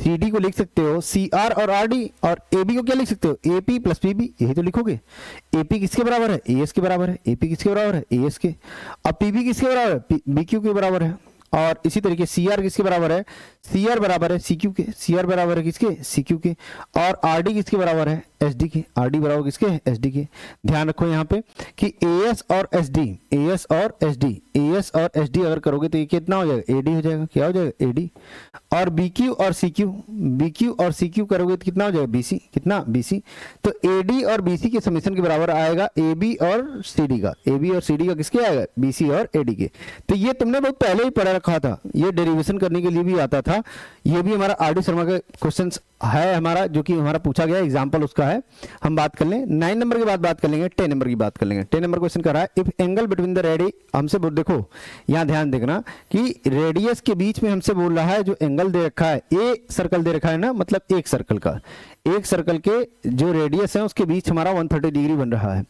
[SPEAKER 1] CD को लिख सकते हो CR और RD, और AB को क्या लिख सकते हो, AP + PB, यही तो लिखोगे। AP किसके बराबर है, AS के बराबर है। AP किसके बराबर है, AS के। और PB किसके बराबर है, BQ के बराबर है। और इसी तरीके CR किसके बराबर है, CR बराबर है CQ के, CR बराबर है किसके, CQ के, और RD किसके बराबर है, SD के, RD बराबर किसके, SD के। ध्यान रखो यहाँ पे कि AS और SD, AS और SD, AS और SD अगर करोगे तो ये कितना हो जाएगा, AD हो जाएगा, क्या हो जाएगा, AD। और BQ और CQ, BQ और CQ करोगे तो कितना हो जाएगा, BC, कितना, BC। तो AD और BC के समेशन के बराबर आएगा AB और CD का, AB और CD का किसके आएगा, BC और AD के। तो ये तुमने बहुत पहले ही पढ़ा रखा था, ये डेरिवेशन करने के लिए भी आता था। ये भी हमारा RD शर्मा का क्वेश्चन है हमारा, जो कि हमारा पूछा गया एग्जाम्पल उसका है। हम बात कर लें 9 नंबर की बात कर लेंगे, 10 नंबर की बात कर लेंगे। 10 नंबर क्वेश्चन कर रहा है, if angle between the ready, हमसे देखो यहाँ ध्यान देखना कि रेडियस के बीच में हमसे बोल रहा है जो एंगल दे रखा है, ए सर्कल दे रखा है ना, मतलब एक सर्कल का, एक सर्कल के जो रेडियस है उसके बीच हमारा 130 डिग्री बन रहा है।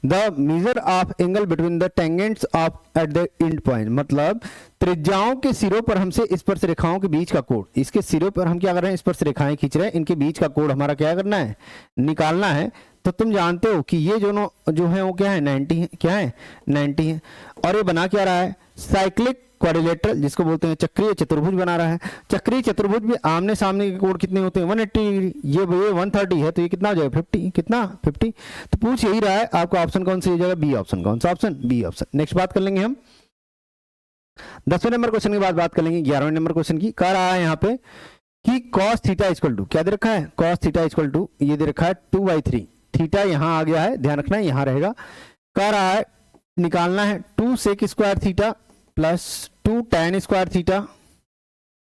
[SPEAKER 1] The measure of angle between the tangents of at the end point, मतलब त्रिज्याओं के सिरों पर हमसे स्पर्श रेखाओं के बीच का कोण, इसके सिरों पर हम क्या कर रहे हैं, स्पर्श रेखाएं खींच रहे हैं, इनके बीच का कोण हमारा क्या करना है, निकालना है। तो तुम जानते हो कि ये जो है वो क्या है, 90 है, क्या है, 90 है। और ये बना क्या रहा है, साइक्लिक क्वाड्रिलेटरल, जिसको बोलते हैं चक्रीय चतुर्भुज बना रहा है। चक्रीय चतुर्भुज में आमने सामने के कोण कितने होते हैं, 180 डिग्री। ये 130 है तो ये कितना हो जाएगा, 50, कितना, 50। तो पूछ यही रहा है आपको, ऑप्शन कौन सा हो जाएगा, बी ऑप्शन। कौन सा ऑप्शन, बी ऑप्शन। नेक्स्ट बात कर लेंगे हम 10वें नंबर क्वेश्चन के बाद बात कर लेंगे 11वें नंबर क्वेश्चन की। कह रहा है यहाँ पे कि cos थीटा इक्वल टू, क्या दे रखा है, cos थीटा इक्वल टू, ये दे रखा है 2/3। थीटा यहाँ आ गया है, ध्यान रखना है यहाँ रहेगा। कह रहा है निकालना है 2 sec square theta plus 2 tan square theta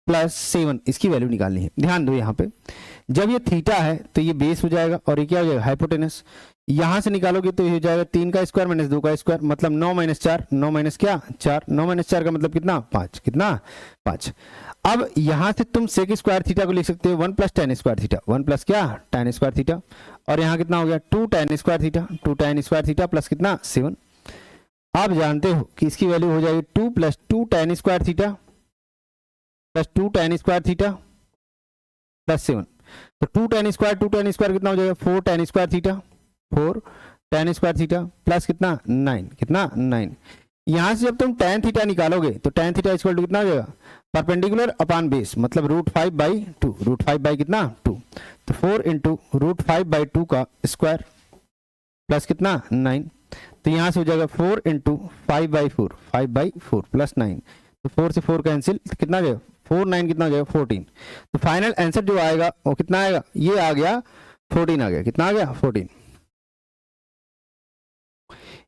[SPEAKER 1] plus 7, इसकी वैल्यू निकालनी है। ध्यान दो यहाँ पे, जब ये थीटा है तो ये बेस हो जाएगा और ये क्या हो जाएगा, हाइपोटेनस। यहां से निकालोगे तो ये हो जाएगा 3 का स्क्वायर माइनस 2 का स्क्वायर, मतलब 9 माइनस 4, 9 माइनस क्या, 4, 9 माइनस 4 का मतलब कितना, 5, कितना, 5। अब यहां से तुम सेक स्क्वायर थीटा को लिख सकते हो 1 plus tan square theta, 1 plus क्या, tan स्क्वायर थीटा। और यहाँ कितना हो गया, 2 tan square theta, 2 tan square theta plus कितना, 7। आप जानते हो कि इसकी वैल्यू हो जाएगी 2 plus 2 tan square theta plus 2 tan square theta plus 7। तो 2 tan स्क्वायर कितना हो जाएगा, 4 tan square theta, 4 tan square theta plus कितना, 9, कितना, 9। यहां से जब तुम tan थीटा निकालोगे तो tan थीटा इक्वल टू कितना हो जाएगा, परपेंडिकुलर अपॉन बेस, मतलब √5/2, √5 कितना, 2। तो 4 इंटू √5/2 का स्क्वायर प्लस कितना, 9। तो यहां से हो जाएगा 4 इंटू 5/4 प्लस 9। तो 4 से 4 कैंसिल, तो कितना हो जाएगा, 4 9 कितना हो जाएगा, 14। तो फाइनल आंसर जो आएगा वो कितना आएगा, ये आ गया 14 आ गया, कितना आ गया, 14।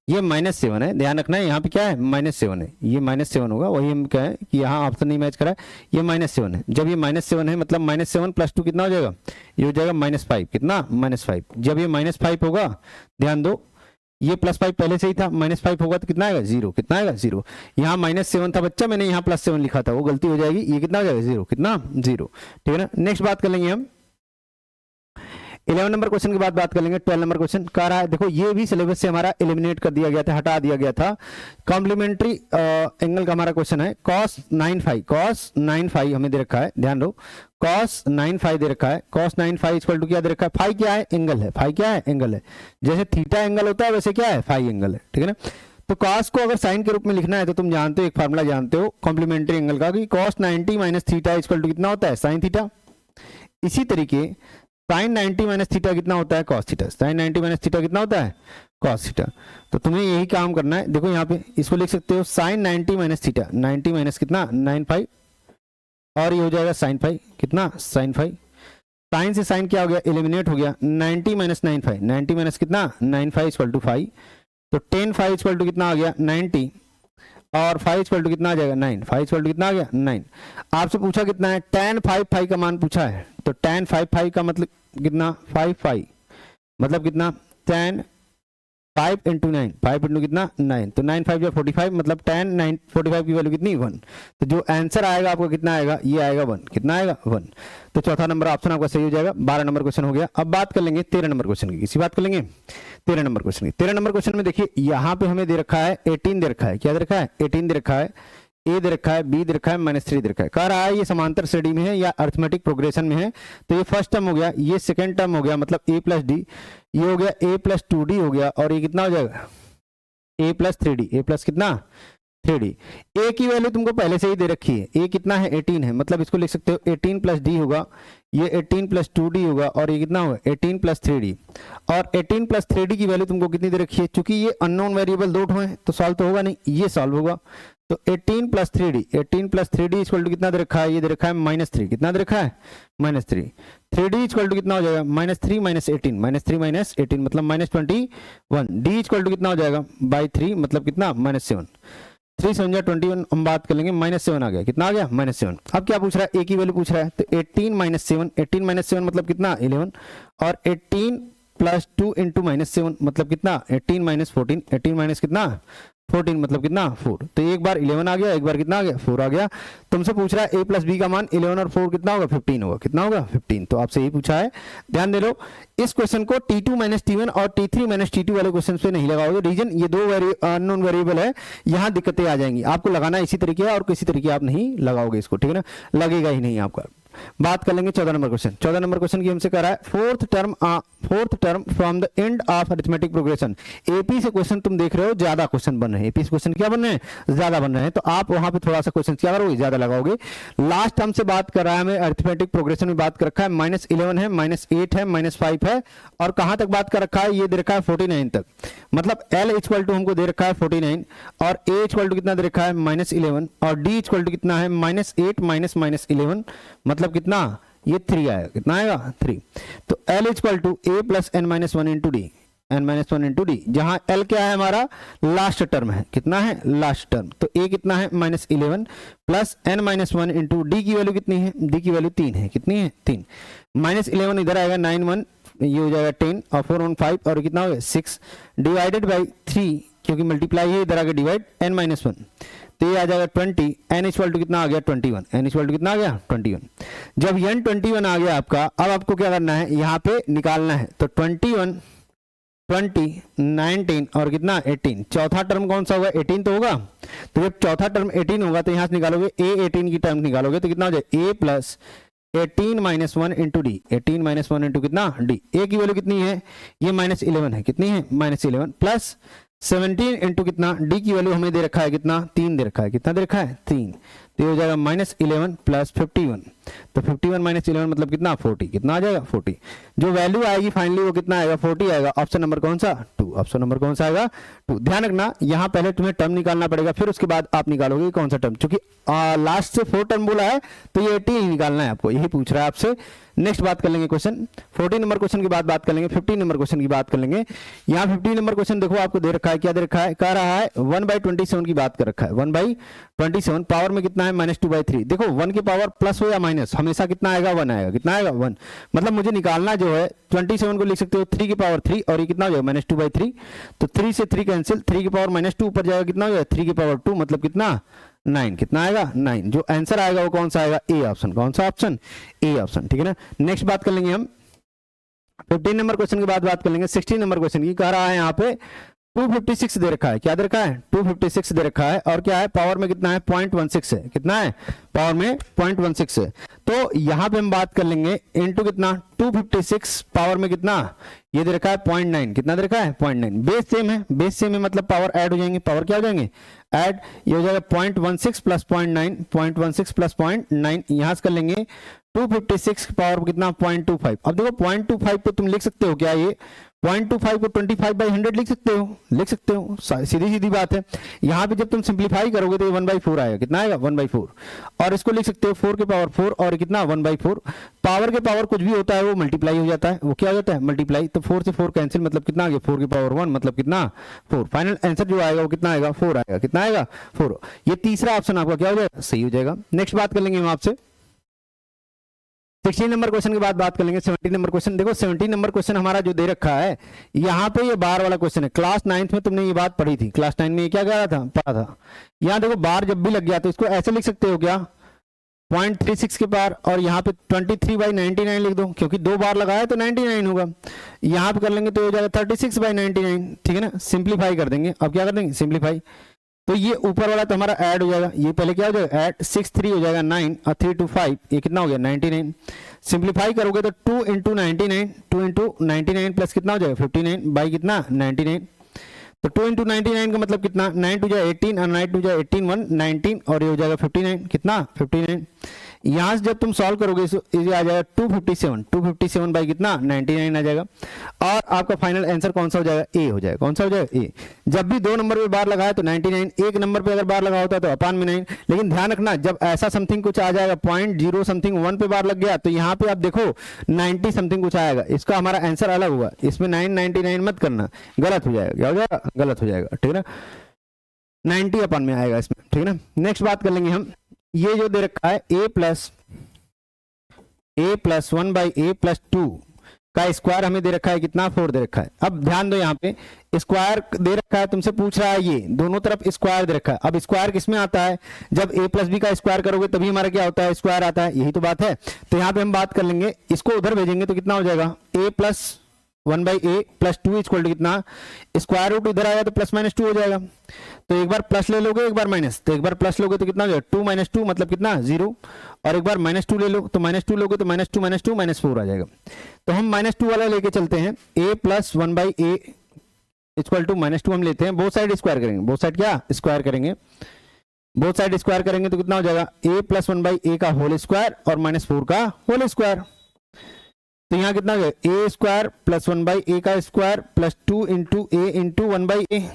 [SPEAKER 1] ये -7 है, ध्यान रखना है यहाँ पे क्या है, -7 है, ये -7 होगा। वही हम क्या है कि यहाँ ऑप्शन नहीं मैच करा है, ये -7 है। जब ये -7 है मतलब -7 + 2 कितना हो जाएगा, ये हो जाएगा -5, कितना, -5। जब ये -5 होगा, ध्यान दो, ये +5 पहले से ही था, -5 होगा तो कितना आएगा, 0, कितना आएगा, 0। यहाँ -7 था बच्चा, मैंने यहाँ +7 लिखा था, वो गलती हो जाएगी, ये कितना हो जाएगा, 0, कितना, 0। ठीक है ना। नेक्स्ट बात कर लेंगे हम 11 नंबर क्वेश्चन की बात कर लेंगे। 12 नंबर क्वेश्चन कह रहा है, देखो ये भी सिलेबस से हमारा एलिमिनेट कर दिया गया था, हटा दिया गया था। कॉम्प्लीमेंट्री एंगल का हमारा क्वेश्चन है, cos 9φ हमें दे रखा है, ध्यान दो, cos 9φ दे रखा है। cos 9φ इक्वल टू क्या दे रखा है, फाई क्या है, एंगल है, फाई क्या है, एंगल है। जैसे थीटा एंगल होता है वैसे क्या है, फाई एंगल है, ठीक है ना। तो cos को अगर साइन के रूप में लिखना है तो तुम जानते हो, एक फार्मूला जानते हो कॉम्प्लीमेंट्री एंगल का, कि cos 90 minus theta equal to कितना होता है, साइन थीटा। इसी तरीके sin 90 माइनस थीटा कितना होता है, cos theta. sin 90 minus theta कितना होता है, cos थीटा। तो तुम्हें यही काम करना है। देखो यहाँ पे इसको लिख सकते हो sin 90 माइनस थीटा, 90 माइनस कितना, 9φ, और ये हो जाएगा sin φ, कितना, sin φ। साइन से साइन क्या हो गया, एलिमिनेट हो गया, 90 माइनस 9φ, 90 माइनस कितना, 9φ इक्वल टू फाई। तो 10φ इक्वल टू कितना आ गया, 90, और फाई इक्वल टू कितना आ जाएगा, 9, फाई इक्वल टू कितना आ गया, 9। आपसे पूछा कितना है, tan 5φ का मान पूछा है, तो tan 5φ का मतलब कितना, 5φ, मतलब कितना, tan 5 इंटू 9, 5 इंटू कितना, 9, तो 9 5 45, मतलब tan 9 45 की वैल्यू कितनी, 1। तो जो आंसर आएगा आपको कितना आएगा, ये आएगा 1, कितना आएगा, 1। तो चौथा नंबर ऑप्शन आपका सही हो जाएगा। 12 नंबर क्वेश्चन हो गया। अब बात कर लेंगे 13 नंबर क्वेश्चन की, किसी बात कर लेंगे 13 नंबर क्वेश्चन की। 13 नंबर क्वेश्चन में देखिए यहाँ पे हमें दे रखा है 18 दे रखा है, क्या दे रखा है, 18 दे रखा है, ए दे रखा है, बी दे रखा है, -3 दे रखा है। कह रहा है ये समांतर श्रेणी में है या अर्थमेटिक प्रोग्रेशन में है। तो ये फर्स्ट टर्म हो गया, ये सेकंड टर्म हो गया, मतलब a + d, ये हो गया a + 2d हो गया, और ये कितना हो जाएगा, a + 3d, a+ कितना, 3D। ए की वैल्यू तुमको पहले से ही दे रखी है, ए कितना है 18 है, मतलब इसको लिख सकते हो 18 प्लस डी होगा, ये 18 प्लस 2D होगा, और ये कितना होगा 18 प्लस 3D। और 18 प्लस 3D की वैल्यू तुमको कितनी दे रखी है, चूंकि ये अननोन वेरिएबल दो हैं तो सॉल्व तो होगा नहीं, ये सॉल्व होगा। तो 18 plus 3D, 18 plus 3D equal to कितना दे रखा है, ये दे रखा है -3, कितना दे रखा है -3। 3D इक्वल टू कितना हो जाएगा -3 -18, -3 -18 मतलब -21। D इक्वल टू कितना हो जाएगा बाई 3 मतलब कितना -7। 3 7 21 हम बात कर लेंगे, -7 आ गया, कितना आ गया -7। अब क्या पूछ रहा है, ए की वैल्यू पूछ रहा है, तो 18 -7, 18 -7 मतलब कितना 11, और 18 प्लस 2 इंटू -7 मतलब कितना 18 -14, 18 माइनस कितना 14 मतलब कितना 4। तो एक बार 11 आ गया, एक बार कितना आ गया 4 आ गया। तुमसे पूछ रहा है a प्लस बी का मान 11 और 4 कितना होगा 15 होगा, कितना होगा 15। तो आपसे यही पूछा है, ध्यान दे लो। इस क्वेश्चन को T2 माइनस T1 और T3 माइनस T2 वाले क्वेश्चन पे नहीं लगाओगे, रीजन ये दो अननोन वेरिएबल है, यहाँ दिक्कतें आ जाएंगी। आपको लगाना इसी तरीके और किसी तरीके आप नहीं लगाओगे इसको, ठीक है ना, लगेगा ही नहीं आपका। बात कर लेंगे 14 नंबर क्वेश्चन। 14 नंबर क्वेश्चन की हमसे कह रहा है fourth term from the end of arithmetic progression. AP से क्वेश्चन तुम देख रहे हो ज्यादा क्वेश्चन बन रहे हैं, एपी से क्वेश्चन क्या बन रहे हैं ज्यादा बन रहे हैं, तो आप वहां पे थोड़ा सा क्वेश्चन क्या करोगे ज्यादा लगाओगे। लास्ट टर्म से बात कर रहा है हमें, अरिथमेटिक प्रोग्रेशन में बात कर रखा है -11 है, -8 है, -5 है, और कहां तक बात कर रखा है, ये दे रखा है 49 तक। मतलब L इक्वल टू हमको दे रखा है 49, और A इक्वल टू कितना दे रखा है -11, और D इक्वल टू कितना है -8 माइनस -11 मतलब कितना ये 3 आएगा, कितना आएगा 3। तो L equal to A plus n-1 into D, n-1 into D, जहां L क्या है हमारा लास्ट टर्म है, कितना है लास्ट टर्म। तो A कितना है -11 प्लस n-1 इंटू डी की वैल्यू कितनी है, डी की वैल्यू 3 है, कितनी है 3। -11 इधर आएगा 9 1 ये हो जाएगा 10 और 4 1 5 और कितना हो गया 6 डिवाइडेड बाई 3 क्योंकि मल्टीप्लाई है इधर आगे डिवाइड n-1, तो ये आ जाएगा 20। n इक्वल टू कितना आ गया 21, n इक्वल टू कितना आ गया 21। जब n 21 आ गया आपका, अब आपको क्या करना है यहाँ पे निकालना है, तो 21 20 19 और कितना 18, चौथा टर्म कौन सा होगा 18 तो होगा। तो जब चौथा टर्म 18 होगा तो यहाँ से निकालोगे a 18 की टर्म निकालोगे तो कितना हो जाए a plus 18 minus 1 into D, 18 minus 1 into कितना डी। ए की वैल्यू कितनी है, ये -11 है, कितनी है -11 प्लस 17 इंटू कितना डी की वैल्यू हमें दे रखा है कितना 3 दे रखा है, कितना दे रखा है 3। तो ये हो जाएगा -11 प्लस 51, तो 51 माइनस 11 मतलब कितना 40, कितना आ जाएगा 40। जो वैल्यू आएगी फाइनली वो कितना आएगा 40 आएगा। ऑप्शन नंबर कौन सा 2, ऑप्शन नंबर कौन सा आएगा 2। ध्यान रखना यहाँ पहले तुम्हें टर्म निकालना पड़ेगा, फिर उसके बाद आप निकालोगे कौन सा टर्म, क्योंकि लास्ट से 4 टर्म बोला है तो ये 80 ही निकालना है आपको, यही पूछ रहा है आपसे। नेक्स्ट बात कर लेंगे क्वेश्चन 14 नंबर क्वेश्चन की बात कर लेंगे, 15 नंबर क्वेश्चन की बात कर लेंगे। यहाँ 15 नंबर क्वेश्चन देखो आपको दे रखा है, क्या दे रखा है, कह रहा है 1/27 की बात कर रखा है, 1/27 पावर में कितना है -2/3। देखो 1 की पावर प्लस हो या माइनस हमेशा कितना आएगा 1 आएगा, कितना आएगा 1। मतलब मुझे निकालना जो है 27 को लिख सकते हो 3 की पावर 3 और ये कितना हो जाएगा -2/3। तो 3 से 3 कैंसिल, 3 की पावर -2 ऊपर जाएगा, कितना हो जाएगा 3 की पावर 2 मतलब कितना 9, कितना आएगा 9। जो आंसर आएगा वो कौन सा आएगा ए ऑप्शन, कौन सा ऑप्शन ए ऑप्शन, ठीक है ना। नेक्स्ट बात कर लेंगे हम 15 नंबर क्वेश्चन के बाद बात कर लेंगे 16 नंबर क्वेश्चन की। कह रहा है यहाँ पे 256 दे रखा है, क्या दे रखा है 256 दे रखा है, और क्या है पावर में कितना है 0.16 है, कितना है पावर में 0.16 है। तो यहाँ पे हम बात कर लेंगे इनटू कितना 256 पावर में कितना ये दे रखा है 0.9, कितना दे रखा है 0.9। बेस सेम है, बेस सेम है मतलब पावर ऐड हो जाएंगे, पावर क्या हो जाएंगे ऐड, ये हो जाएगा 0.16 प्लस 0.9, 0.16 प्लस 0.9 यहाँ से कर लेंगे 256 पावर कितना 0.25। अब देखो 0.25 पे तुम लिख सकते हो क्या, ये 0.25 को 25/100 लिख सकते हो, लिख सकते हो, सीधी सीधी बात है। यहाँ पे जब तुम सिंप्लीफाई करोगे तो ये 1/4 आएगा, कितना आएगा 1/4, और इसको लिख सकते हो 4 के पावर 4 और कितना 1/4। पावर के पावर कुछ भी होता है वो मल्टीप्लाई हो जाता है, वो क्या हो जाता है मल्टीप्लाई। तो 4 से 4 कैंसिल मतलब कितना आ गया 4 की पावर 1 मतलब कितना 4। फाइनल आंसर जो आएगा वो कितना आएगा 4 आएगा, कितना आएगा 4। ये तीसरा ऑप्शन आपका क्या हो जाएगा सही हो जाएगा। नेक्स्ट बात कर लेंगे हम आपसे 16 नंबर क्वेश्चन के बाद बात कर लेंगे 17 नंबर क्वेश्चन। देखो 17 नंबर क्वेश्चन हमारा जो दे रखा है यहाँ पे ये बार वाला क्वेश्चन है, क्लास 9th में तुमने ये बात पढ़ी थी, क्लास 9 में ये क्या कह रहा था पढ़ा था। यहाँ देखो बार जब भी लग गया तो इसको ऐसे लिख सकते हो क्या 0.36 के पार, और यहाँ पे 23/99 लिख दो, क्योंकि 2 बार लगाया तो 99 होगा। यहाँ पे कर लेंगे तो हो जाएगा 36/99, ठीक है ना। सिंप्लीफाई कर देंगे, अब क्या कर देंगे सिंप्लीफाई, तो ये ऊपर वाला तो हमारा ऐड हो जाएगा, ये पहले क्या हो जाएगा ऐड 6 3 हो जाएगा 9 और 3 2 5, ये कितना हो गया 99। सिंप्लीफाई करोगे तो 2 इंटू 99 प्लस कितना हो जाएगा 59 बाई कितना 99। तो 2 इंटू 99 का मतलब कितना, 9 टू जा 18 और 9 टू जा 18 1 19 और ये हो जाएगा 59, कितना 59। यहां से जब तुम सॉल्व करोगे ये आ जाएगा 257 बाई कितना 99 आ जाएगा। और आपका फाइनल आंसर कौन सा हो जाएगा, ए हो जाएगा। कौन सा हो जाएगा, ए। जब भी 2 नंबर पे बार लगाया तो 99, एक नंबर पे अगर बार लगा होता तो अपान में 9। लेकिन ध्यान रखना जब ऐसा समथिंग कुछ आ जाएगा 0.0 समथिंग 1 पे बार लग गया तो यहाँ पे आप देखो 90 समथिंग कुछ आएगा, इसका हमारा आंसर अलग हुआ। इसमें 999 मत करना, गलत हो जाएगा। क्या हो जाएगा, गलत हो जाएगा, ठीक है ना। 90 अपन में आएगा इसमें, ठीक है ना। नेक्स्ट बात कर लेंगे हम, ये जो दे रखा है a plus 1 by a plus 2 का स्क्वायर हमें दे रखा है कितना, 4 दे रखा है। अब ध्यान दो यहाँ पे स्क्वायर दे रखा है, तुमसे पूछ रहा है ये दोनों तरफ स्क्वायर दे रखा है। अब स्क्वायर किसमें आता है, जब a प्लस बी का स्क्वायर करोगे तभी हमारा क्या होता है, स्क्वायर आता है, यही तो बात है। तो यहाँ पे हम बात कर लेंगे, इसको उधर भेजेंगे तो कितना हो जाएगा, a plus 1 by A plus 2 equal to कितना, स्क्वायर रूट इधर आया तो प्लस माइनस 2 हो जाएगा। तो एक बार प्लस ले लोगे एक बार माइनस, तो एक बार प्लस लोगे तो कितना हो जाएगा 2 माइनस 2 मतलब कितना 0, और एक बार माइनस 2 ले लो तो माइनस 2 लोगे तो माइनस 2 माइनस 2 माइनस 4 आ जाएगा। तो हम माइनस 2 वाला लेके चलते हैं, a plus 1 by A equal to minus 2 हम लेते हैं, बोथ साइड स्क्वायर करेंगे, बोथ साइड क्या स्क्वायर करेंगे, बोथ साइड स्क्वायर करेंगे तो कितना हो जाएगा a प्लस 1 बाई ए का होल स्क्वायर और माइनस 4 का होल स्क्वायर। तो यहाँ कितना हो गया a square plus 1 by a का square plus 2 into a into 1 by a,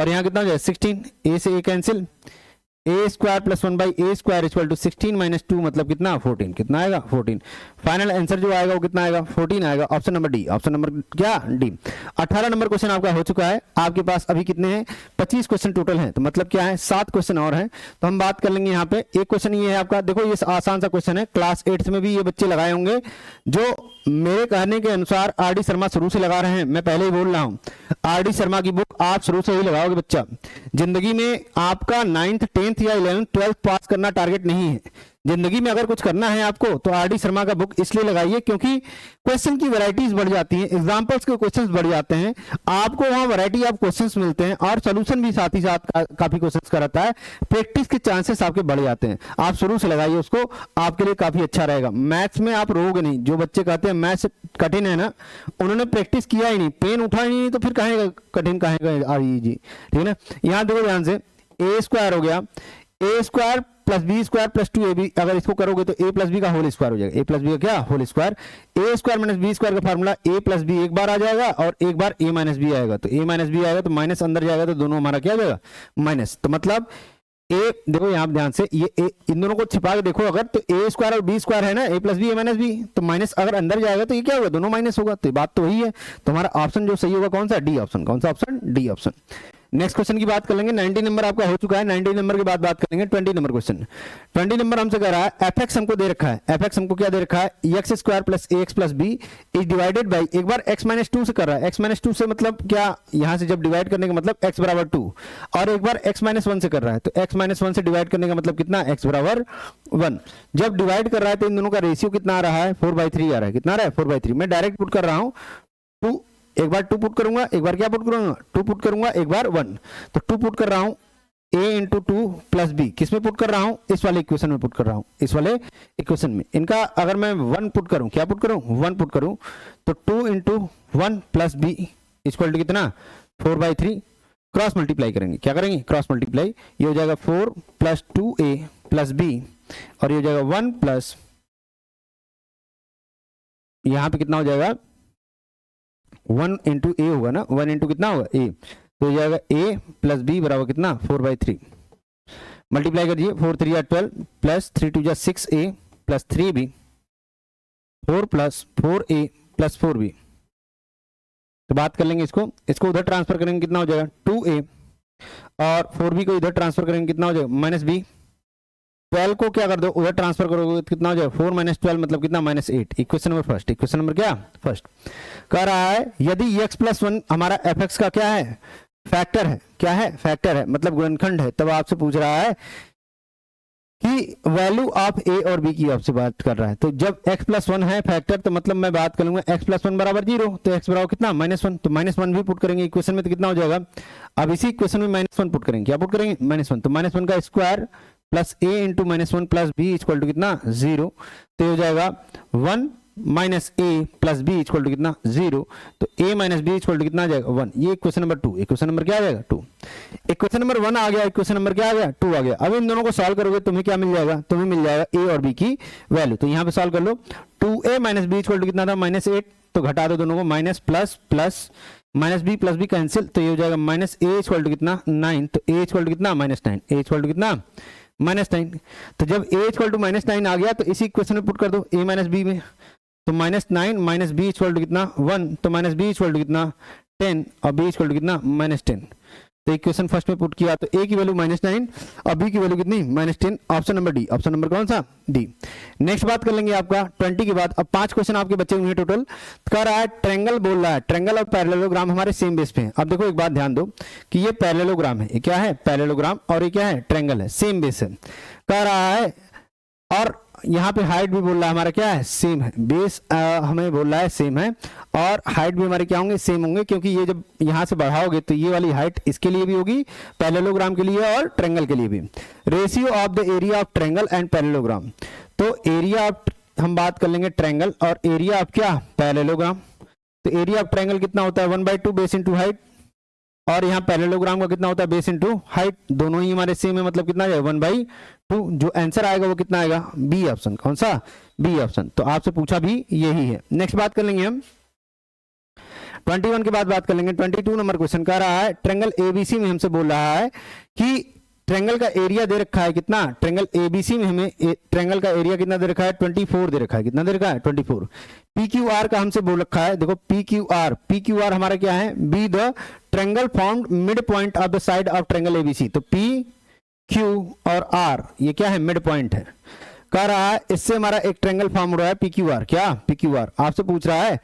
[SPEAKER 1] और यहाँ कितना हो जाएगा 16, a से a कैंसिल, a square plus 1 by a square equal to 16 minus 2 मतलब कितना 14, कितना आएगा 14। फाइनल आंसर जो आएगा वो कितना आएगा 14 आएगा, option number D, option number क्या डी। 18 नंबर क्वेश्चन आपका हो चुका है, आपके पास अभी कितने हैं 25 क्वेश्चन टोटल हैं, तो मतलब क्या है 7 क्वेश्चन और हैं। तो हम बात कर लेंगे यहाँ पे, एक क्वेश्चन ये है आपका, देखो ये आसान सा क्वेश्चन है, क्लास 8 में भी ये बच्चे लगाए होंगे जो मेरे कहने के अनुसार आर डी शर्मा शुरू से लगा रहे हैं। मैं पहले ही बोल रहा हूं आर डी शर्मा की बुक आप शुरू से ही लगाओगे बच्चा, जिंदगी में आपका 9th 10th या 11th 12th पास करना टारगेट नहीं है। जिंदगी में अगर कुछ करना है आपको तो आर डी शर्मा का बुक इसलिए लगाइए क्योंकि क्वेश्चन की वैरायटीज बढ़ जाती हैं, एग्जांपल्स के क्वेश्चंस बढ़ जाते हैं, आपको वहां वैरायटी ऑफ क्वेश्चंस मिलते हैं और सॉल्यूशन भी साथ ही साथ काफी क्वेश्चंस का रहता है, प्रैक्टिस के चांसेस आपके बढ़ जाते हैं। आप शुरू से लगाइए उसको, आपके लिए काफी अच्छा रहेगा। मैथ्स में आप रोगे नहीं, जो बच्चे कहते हैं मैथ्स कठिन है ना, उन्होंने प्रैक्टिस किया ही नहीं, पेन उठा ही नहीं, तो फिर कहेगा कठिन कहेगा आ जी, ठीक है ना। यहाँ देखो ध्यान से, ए स्क्वायर हो गया, a square plus b square plus 2ab, अगर इसको करोगे तो a प्लस बी का होल स्क्वायर हो जाएगा, a प्लस बी का क्या whole square, a square minus b square का फार्मूला a प्लस बी एक बार आ जाएगा और एक बार a माइनस बी आएगा, तो a माइनस बी आएगा तो माइनस अंदर जाएगा तो दोनों हमारा क्या हो जाएगा माइनस। तो मतलब a देखो यहाँ ध्यान से, ये a, इन दोनों को छिपा के देखो अगर, तो a स्क्वायर और b स्क्वायर है ना, a plus B a minus B, तो माइनस अगर अंदर जाएगा तो ये क्या होगा दोनों माइनस होगा, तो बात तो वही है। तो हमारा ऑप्शन जो सही होगा कौन सा, डी ऑप्शन। कौन सा option, D option. Next question की बात कर लेंगे, 90 नंबर आपका हो चुका है, 90 नंबर के बाद बात करेंगे 20 नंबर क्वेश्चन। 20 नंबर हमसे कह रहा है एफ एक्स हमको दे रखा है, एफ एक्स हमको क्या दे रखा है, x square plus A x plus B is divided by, एक बार एक्स माइनस 2 से कर रहा है, एक्स माइनस 2 से मतलब क्या, यहां से जब डिवाइड करने का मतलब एक्स बराबर 2, और एक बार एक्स माइनस 1 से कर रहा है, तो एक्स माइनस 1 से डिवाइड करने का मतलब कितना एक्स बराबर 1। जब डिवाइड कर रहा है तो इन दोनों का रेशियो कितना आ रहा है 4/3 आ रहा है, कितना आ रहा है 4/3। मैं डायरेक्ट पुट कर रहा हूं 2, एक बार 2 पुट करूंगा, एक बार क्या पुट करूंगा 2 पुट करूंगा, एक बार 1, तो 2 पुट कर रहा हूं a इंटू 2 प्लस बी, किसमें पुट कर रहा हूं, इस वाले इक्वेशन में पुट कर रहा हूं, इस वाले इक्वेशन में। इनका अगर मैं 1 पुट करूं, क्या पुट करूं 1 पुट करूं, तो 2 into 1 plus B equal to कितना 4/3, क्रॉस मल्टीप्लाई करेंगे, क्या करेंगे क्रॉस मल्टीप्लाई, ये हो जाएगा 4 प्लस 2a प्लस बी, और ये हो जाएगा 1 प्लस, यहां पे कितना हो जाएगा 1 इंटू ए होगा ना, 1 इंटू कितना होगा ए, तो हो जाएगा a प्लस बी बराबर कितना 4/3। मल्टीप्लाई करिए, 4 3 12 plus 3 2 6a plus 3b, 4 plus 4a plus 4b। तो बात कर लेंगे इसको, इसको उधर ट्रांसफर करेंगे कितना हो जाएगा 2a, और 4b को इधर ट्रांसफर करेंगे कितना हो जाएगा माइनस बी, 12 को क्या कर दो उधर ट्रांसफर करोगे तो कितना हो जाएगा 4 माइनस 12 मतलब कितना -8। Equation number first, equation number क्या फर्स्ट कह रहा है यदि x प्लस 1 हमारा एफ एक्स का क्या है फैक्टर है, क्या है फैक्टर है मतलब गुणनखंड है, तब आपसे पूछ रहा है कि वैल्यू ऑफ a और b की आपसे बात कर रहा है। तो जब x प्लस 1 है फैक्टर, तो मतलब मैं बात करूंगा x प्लस 1 बराबर 0, तो x बराबर कितना -1, तो -1 भी पुट करेंगे इक्वेशन में, तो कितना हो जाएगा, अब इसी इक्वेशन में -1 पुट करेंगे, क्या पुट करेंगे -1, तो -1 का square plus a into -1 plus B equal to कितना 0, तो हो जाएगा 1 minus A plus B equal to कितना 0, तो a minus B equal to कितना आ जाएगा 1। ये इक्वेशन नंबर 2, इक्वेशन नंबर क्या आ जाएगा 2। इक्वेशन नंबर 1 आ गया, इक्वेशन नंबर क्या आ गया 2 आ गया। अब इन दोनों को सॉल्व करोगे तुम्हें क्या मिल जाएगा, तुम्हें मिल जाएगा a और b की वैल्यू। तो यहाँ पे सॉल्व कर लो, 2a minus B equal to कितना था -8, तो घटा दो दोनों को, minus plus plus minus B cancel, तो ये हो जाएगा माइनस a इक्वल टू कितना 9, तो a इक्वल टू कितना -9, a इक्वल टू कितना -9। तो जब a इक्वल टू -9 आ गया तो इसी इक्वेशन में पुट कर दो a माइनस बी में, तो -9 माइनस बी इक्वल टू कितना 1, तो माइनस बी इक्वल टू कितना 10 और b इक्वल टू कितना -10। तो इक्वेशन फर्स्ट में पुट किया तो a की वैल्यू -9 और b की वैल्यू कितनी -10, option number D, option number कौन सा डी। नेक्स्ट बात कर लेंगे आपका 20 के बाद। अब 5 क्वेश्चन आपके बचे हुए हैं टोटल। कर रहा है ट्रायंगल, बोल रहा है ट्रायंगल और पैरेललोग्राम हमारे सेम बेस पे हैं। अब देखो एक बात ध्यान दो कि ये पैरेललोग्राम है, ये क्या है पैरेललोग्राम, और ये क्या है ट्रायंगल है, सेम बेस है। कह रहा है और यहाँ पे हाइट भी बोल रहा है हमारा क्या है सेम है, बेस हमें बोल रहा है सेम है और हाइट भी हमारे क्या होंगे सेम होंगे, क्योंकि ये जब यहाँ से बढ़ाओगे तो ये वाली हाइट इसके लिए भी होगी, पैरेललोग्राम के लिए और ट्रायंगल के लिए भी। Ratio of the area of triangle and parallelogram, तो एरिया ऑफ हम बात कर लेंगे ट्रायंगल और एरिया ऑफ क्या पैरेललोग्राम। तो एरिया ऑफ ट्रायंगल कितना होता है 1/2 बेस इंटू हाइट, और यहाँ पैरेललोग्राम का कितना होता है बेस इंटू हाइट, दोनों ही हमारे सेम है, मतलब कितना जाएगा 1/2। जो आंसर आएगा वो कितना आएगा बी ऑप्शन, कौन सा बी ऑप्शन। तो आपसे पूछा भी यही है। नेक्स्ट बात कर लेंगे हम 21 के बाद बात कर लेंगे 22 नंबर क्वेश्चन कह रहा है ट्रायंगल एबीसी में हमसे बोल रहा है कि ट्रायंगल का एरिया दे रखा है कितना, ट्रायंगल एबीसी में हमें ट्रायंगल का एरिया कितना दे रखा है 24 दे रखा है, कितना दे रखा है 24। पी क्यू आर का हमसे बोल रखा है, देखो पी क्यू आर हमारा क्या है, be the triangle formed mid point of the side of triangle ABC. तो पी क्यू और आर ये क्या है मिड पॉइंट है। कह रहा है इससे हमारा एक ट्रायंगल फॉर्म हो रहा है पी क्यू आर, क्या पी क्यू आर। आपसे पूछ रहा है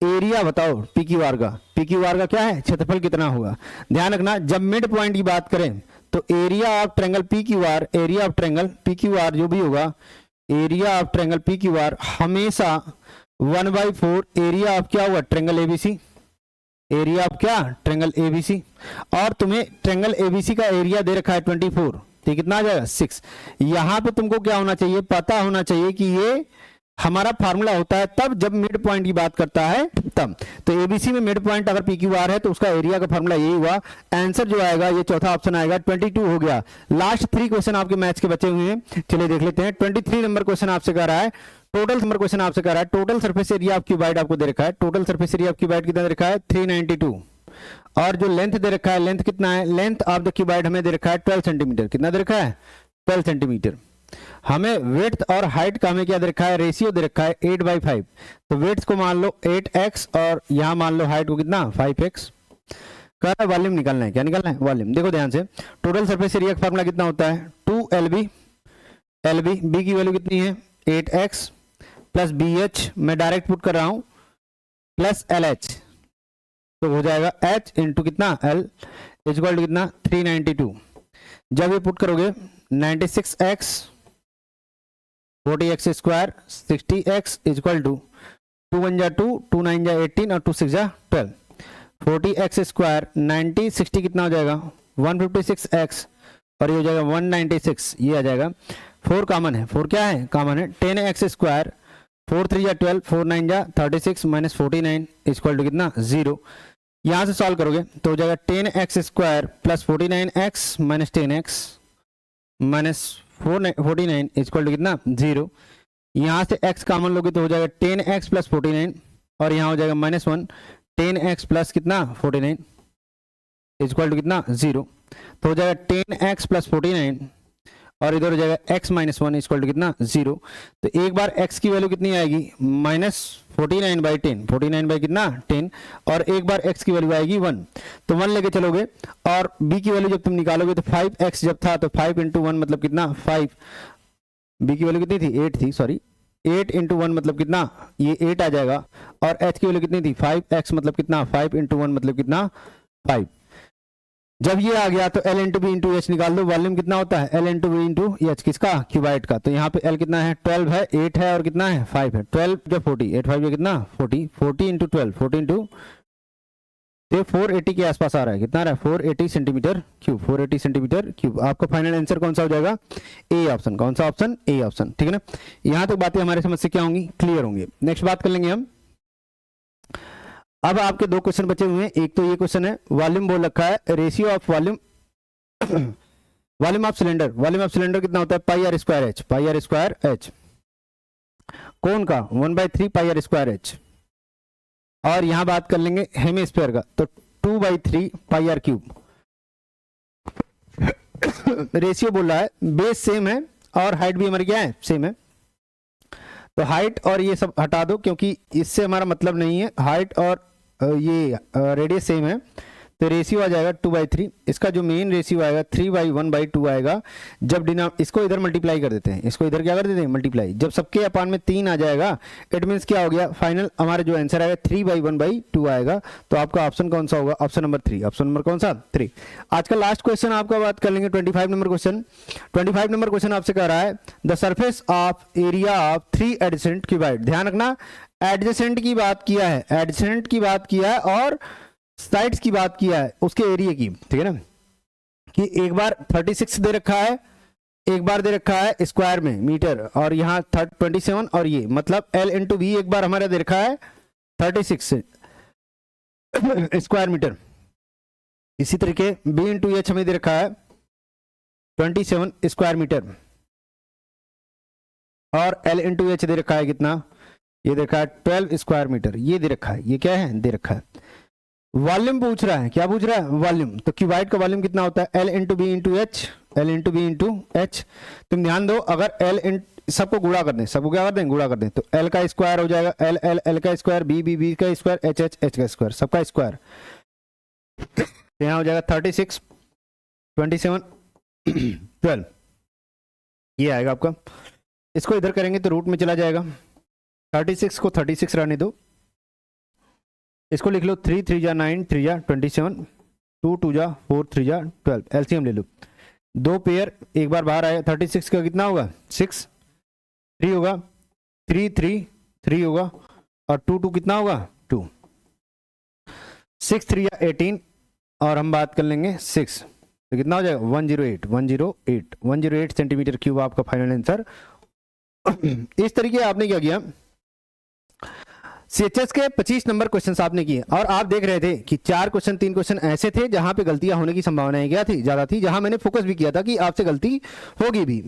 [SPEAKER 1] एरिया बताओ पी क्यू आर का क्या है क्षेत्रफल कितना होगा। ध्यान रखना जब मिड पॉइंट की बात करें तो area of triangle P Q R, area of triangle P Q R जो भी होगा, area of triangle P Q R हमेशा 1/4 एरिया ऑफ क्या हुआ ट्रायंगल एबीसी, एरिया ऑफ क्या ट्रायंगल एबीसी। और तुम्हें ट्रायंगल एबीसी का एरिया दे रखा है 24, तो कितना आ जाएगा 6। यहां पे तुमको क्या होना चाहिए, पता होना चाहिए कि ये हमारा फार्मूला होता है तब जब मिड पॉइंट की बात करता है तब। तो एबीसी में मिड पॉइंट अगर पी क्यू आर है तो उसका एरिया का फार्मूला यही हुआ। आंसर जो आएगा ये चौथा ऑप्शन आएगा 22 हो गया। लास्ट 3 क्वेश्चन आपके मैथ्स के बचे हुए हैं, चलिए देख लेते हैं। 23 नंबर क्वेश्चन आपसे कह रहा है टोटल नंबर क्वेश्चन आपसे कह रहा है total surface area of cuboid आपको दे रखा है, total surface area of cuboid कितना दे रखा है 392, और जो लेंथ दे रखा है लेंथ कितना है, लेंथ ऑफ द क्यूबाइड हमें दे रखा है 12 सेंटीमीटर, कितना दे रखा है 12 सेंटीमीटर। हमें विड्थ और हाइट का हमें क्या दे रखा है रेशियो दे रखा है 8/5, तो विड्थ को मान लो 8x और यहां मान लो हाइट को कितना 5x। कह रहा है वॉल्यूम निकालना है, क्या निकालना है वॉल्यूम। देखो ध्यान से टोटल सरफेस एरिया का फार्मूला कितना होता है 2LB, बी की वैल्यू कितनी है 8x प्लस BH मैं डायरेक्ट पुट कर रहा हूं प्लस LH, तो हो जाएगा H इंटू कितना L इक्वल टू कितना 392। जब ये पुट करोगे 96x 40x square 60x equal to 2 1 जा 2 2 9 जा 18 और 2 6 जा 12, 40x स्क्वायर 90 60 कितना हो जाएगा 156x और ये हो जाएगा 196, ये आ जाएगा। 4 कॉमन है, 4 क्या है कॉमन है 10x स्क्वायर 4 3 जा 12 4 9 जा 36 माइनस 49 इक्वल टू कितना 0। यहां से सॉल्व करोगे तो हो जाएगा 10x square plus 49x minus 10x minus 49 equal to कितना 0। यहां से x कॉमन लोगे तो हो जाएगा 10x प्लस 49 और यहां हो जाएगा -1 10x प्लस कितना 49 इक्वल टू कितना 0, तो हो जाएगा 10x प्लस 49 और इधर हो जाएगा x माइनस 1 इक्वल टू कितना 0। तो एक बार x की वैल्यू कितनी आएगी -49/10, 49 बाई कितना 10, और एक बार x की वैल्यू आएगी 1, तो 1 लेके चलोगे और b की वैल्यू जब तुम निकालोगे तो 5x जब था तो 5 इंटू 1 मतलब कितना 5, b की वैल्यू कितनी थी 8 थी, सॉरी 8 इंटू 1 मतलब कितना ये 8 आ जाएगा, और h की वैल्यू कितनी थी 5x मतलब कितना 5 इंटू 1 मतलब कितना 5। जब ये आ गया तो L into B into H निकाल दो, वॉल्यूम कितना होता है L into B into H किसका क्यूबाइड का। तो यहाँ पे L कितना है 12 है 8 है और कितना है 5 है, 12 जो 40 8 5 जो कितना 40 इंटू 12 40 इंटू तो 480 के आसपास आ रहा है, कितना आ रहा है 480 सेंटीमीटर क्यूब, 480 सेंटीमीटर क्यूब। आपका फाइनल आंसर कौन सा हो जाएगा, ए ऑप्शन। कौन सा ऑप्शन, ए ऑप्शन, ठीक है ना। यहां तक बातें हमारे समझ से क्या होंगी, क्लियर होंगी। नेक्स्ट बात कर लेंगे हम। अब आपके दो क्वेश्चन बचे हुए हैं। एक तो ये क्वेश्चन है, वॉल्यूम बोल रखा है, ratio of volume volume of cylinder, volume of cylinder कितना होता है, pi r square h, pi r square h. कौन का, 1/3 पाई आर स्क्वायर एच। और यहां बात कर लेंगे हेमिस्फीयर का, तो 2/3 पाई आर क्यूब। रेशियो बोल रहा है, बेस सेम है और हाइट भी हमारी क्या है, सेम है। तो हाइट और ये सब हटा दो क्योंकि इससे हमारा मतलब नहीं है। हाइट और ये रेडियस सेम है, तो रेशियो आ जाएगा 2/3। इसका जो मेन रेशियो आएगा 3/1/2 आएगा। जब इसको इधर मल्टीप्लाई कर देते हैं, इसको इधर क्या कर देते हैं, मल्टीप्लाई। जब सबके अपान में 3 आ जाएगा, इट मीन्स क्या हो गया, फाइनल हमारा जो आंसर आएगा 3/1/2 आएगा। तो आपका ऑप्शन कौन सा होगा, ऑप्शन नंबर 3। ऑप्शन नंबर कौन सा, 3। आज का लास्ट क्वेश्चन आपका बात कर लेंगे 25 नंबर क्वेश्चन। 25 नंबर क्वेश्चन आपसे कह रहा है, the surface of area of 3 adjacent cuboid. ध्यान रखना, एडजेसेंट की बात किया है, एडजेसेंट की बात किया है और साइड्स की बात किया है, उसके एरिया की, ठीक है ना। कि एक बार 36 दे रखा है, एक बार दे रखा है स्क्वायर में मीटर, और यहाँ 27, और ये मतलब L इंटू V एक बार हमारा दे रखा है 36 स्क्वायर मीटर। इसी तरीके B इंटू H हमें दे रखा है 27 स्क्वायर मीटर, और L इंटू H दे रखा है कितना, ये दे रखा है 12 स्क्वायर मीटर। ये दे रखा है, ये क्या है, दे रखा है। वॉल्यूम पूछ रहा है, क्या पूछ रहा है, वॉल्यूम। तो क्यूबाइड का वॉल्यूम कितना होता है, L into B into H, L into B into H. तुम ध्यान दो, अगर L इन सबको गुणा कर दें, सबको क्या कर दें, गुणा कर दें, तो L का स्क्वायर हो जाएगा L L L का स्क्वायर, B का स्क्वायर, H H का स्क्वायर, सबका स्क्वायर। यहाँ हो जाएगा 36 27 12, ये आएगा आपका। इसको इधर करेंगे तो रूट में चला जाएगा, 36 को 36 रहने दो, इसको लिख लो 3 3 जा 9 3 जा 27, 2 2 जा 4 3 जा 12, एलसीएम ले लो। दो पेयर एक बार बाहर आया, 36 का कितना होगा 6, 3 होगा 3 3 3 होगा, और 2 2 कितना होगा 2, 6 3 या 18, और हम बात कर लेंगे 6, तो कितना हो जाएगा 108 108 108 सेंटीमीटर क्यूब आपका फाइनल आंसर। इस तरीके आपने क्या किया, सीएचएस के 25 नंबर क्वेश्चन आपने किए, और आप देख रहे थे कि 4 क्वेश्चन 3 क्वेश्चन ऐसे थे जहां पे गलतियां होने की संभावनाएं क्या थी, ज्यादा थी, जहां मैंने फोकस भी किया था कि आपसे गलती होगी भी।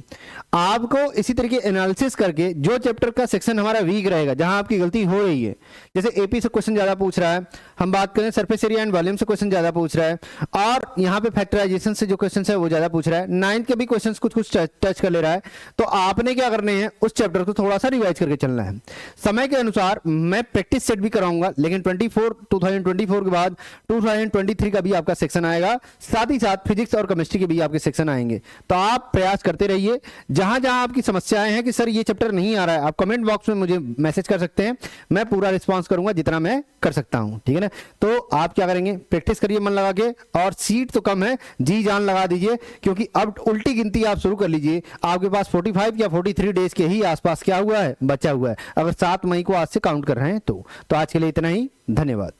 [SPEAKER 1] आपको इसी तरीके एनालिसिस करके जो चैप्टर का सेक्शन हमारा वीक रहेगा, जहां आपकी गलती हो रही है, जैसे एपी से क्वेश्चन ज्यादा पूछ रहा है, हम बात करें सरफेस एरिया एंड वॉल्यूम से क्वेश्चन ज्यादा पूछ रहा है, और यहाँ पे फैक्टराइजेशन से जो क्वेश्चन है वो ज्यादा पूछ रहा है, 9th के भी क्वेश्चन कुछ टच कर ले रहा है, तो आपने क्या करने हैं, उस चैप्टर को थोड़ा सा रिवाइज करके चलना है। समय के अनुसार मैं प्रैक्टिस सेट भी कराऊंगा, लेकिन 2024 के बाद 2023 का भी आपका सेक्शन आएगा, साथ ही साथ फिजिक्स और केमिस्ट्री के भी आपके सेक्शन आएंगे। तो आप प्रयास करते रहिए। जहां जहां आपकी समस्याएं हैं कि सर ये चैप्टर नहीं आ रहा है, आप कमेंट बॉक्स में मुझे मैसेज कर सकते हैं, मैं पूरा रिस्पॉन्स करूंगा जितना मैं कर सकता हूं, ठीक है ना। तो आप क्या करेंगे, प्रैक्टिस करिए मन लगा के, और सीट तो कम है, जी जान लगा दीजिए, क्योंकि अब उल्टी गिनती आप शुरू कर लीजिए। आपके पास 45 या 43 डेज के ही आसपास क्या हुआ है, बचा हुआ है, अगर 7 मई को आज से काउंट कर रहे हैं तो आज के लिए इतना ही, धन्यवाद।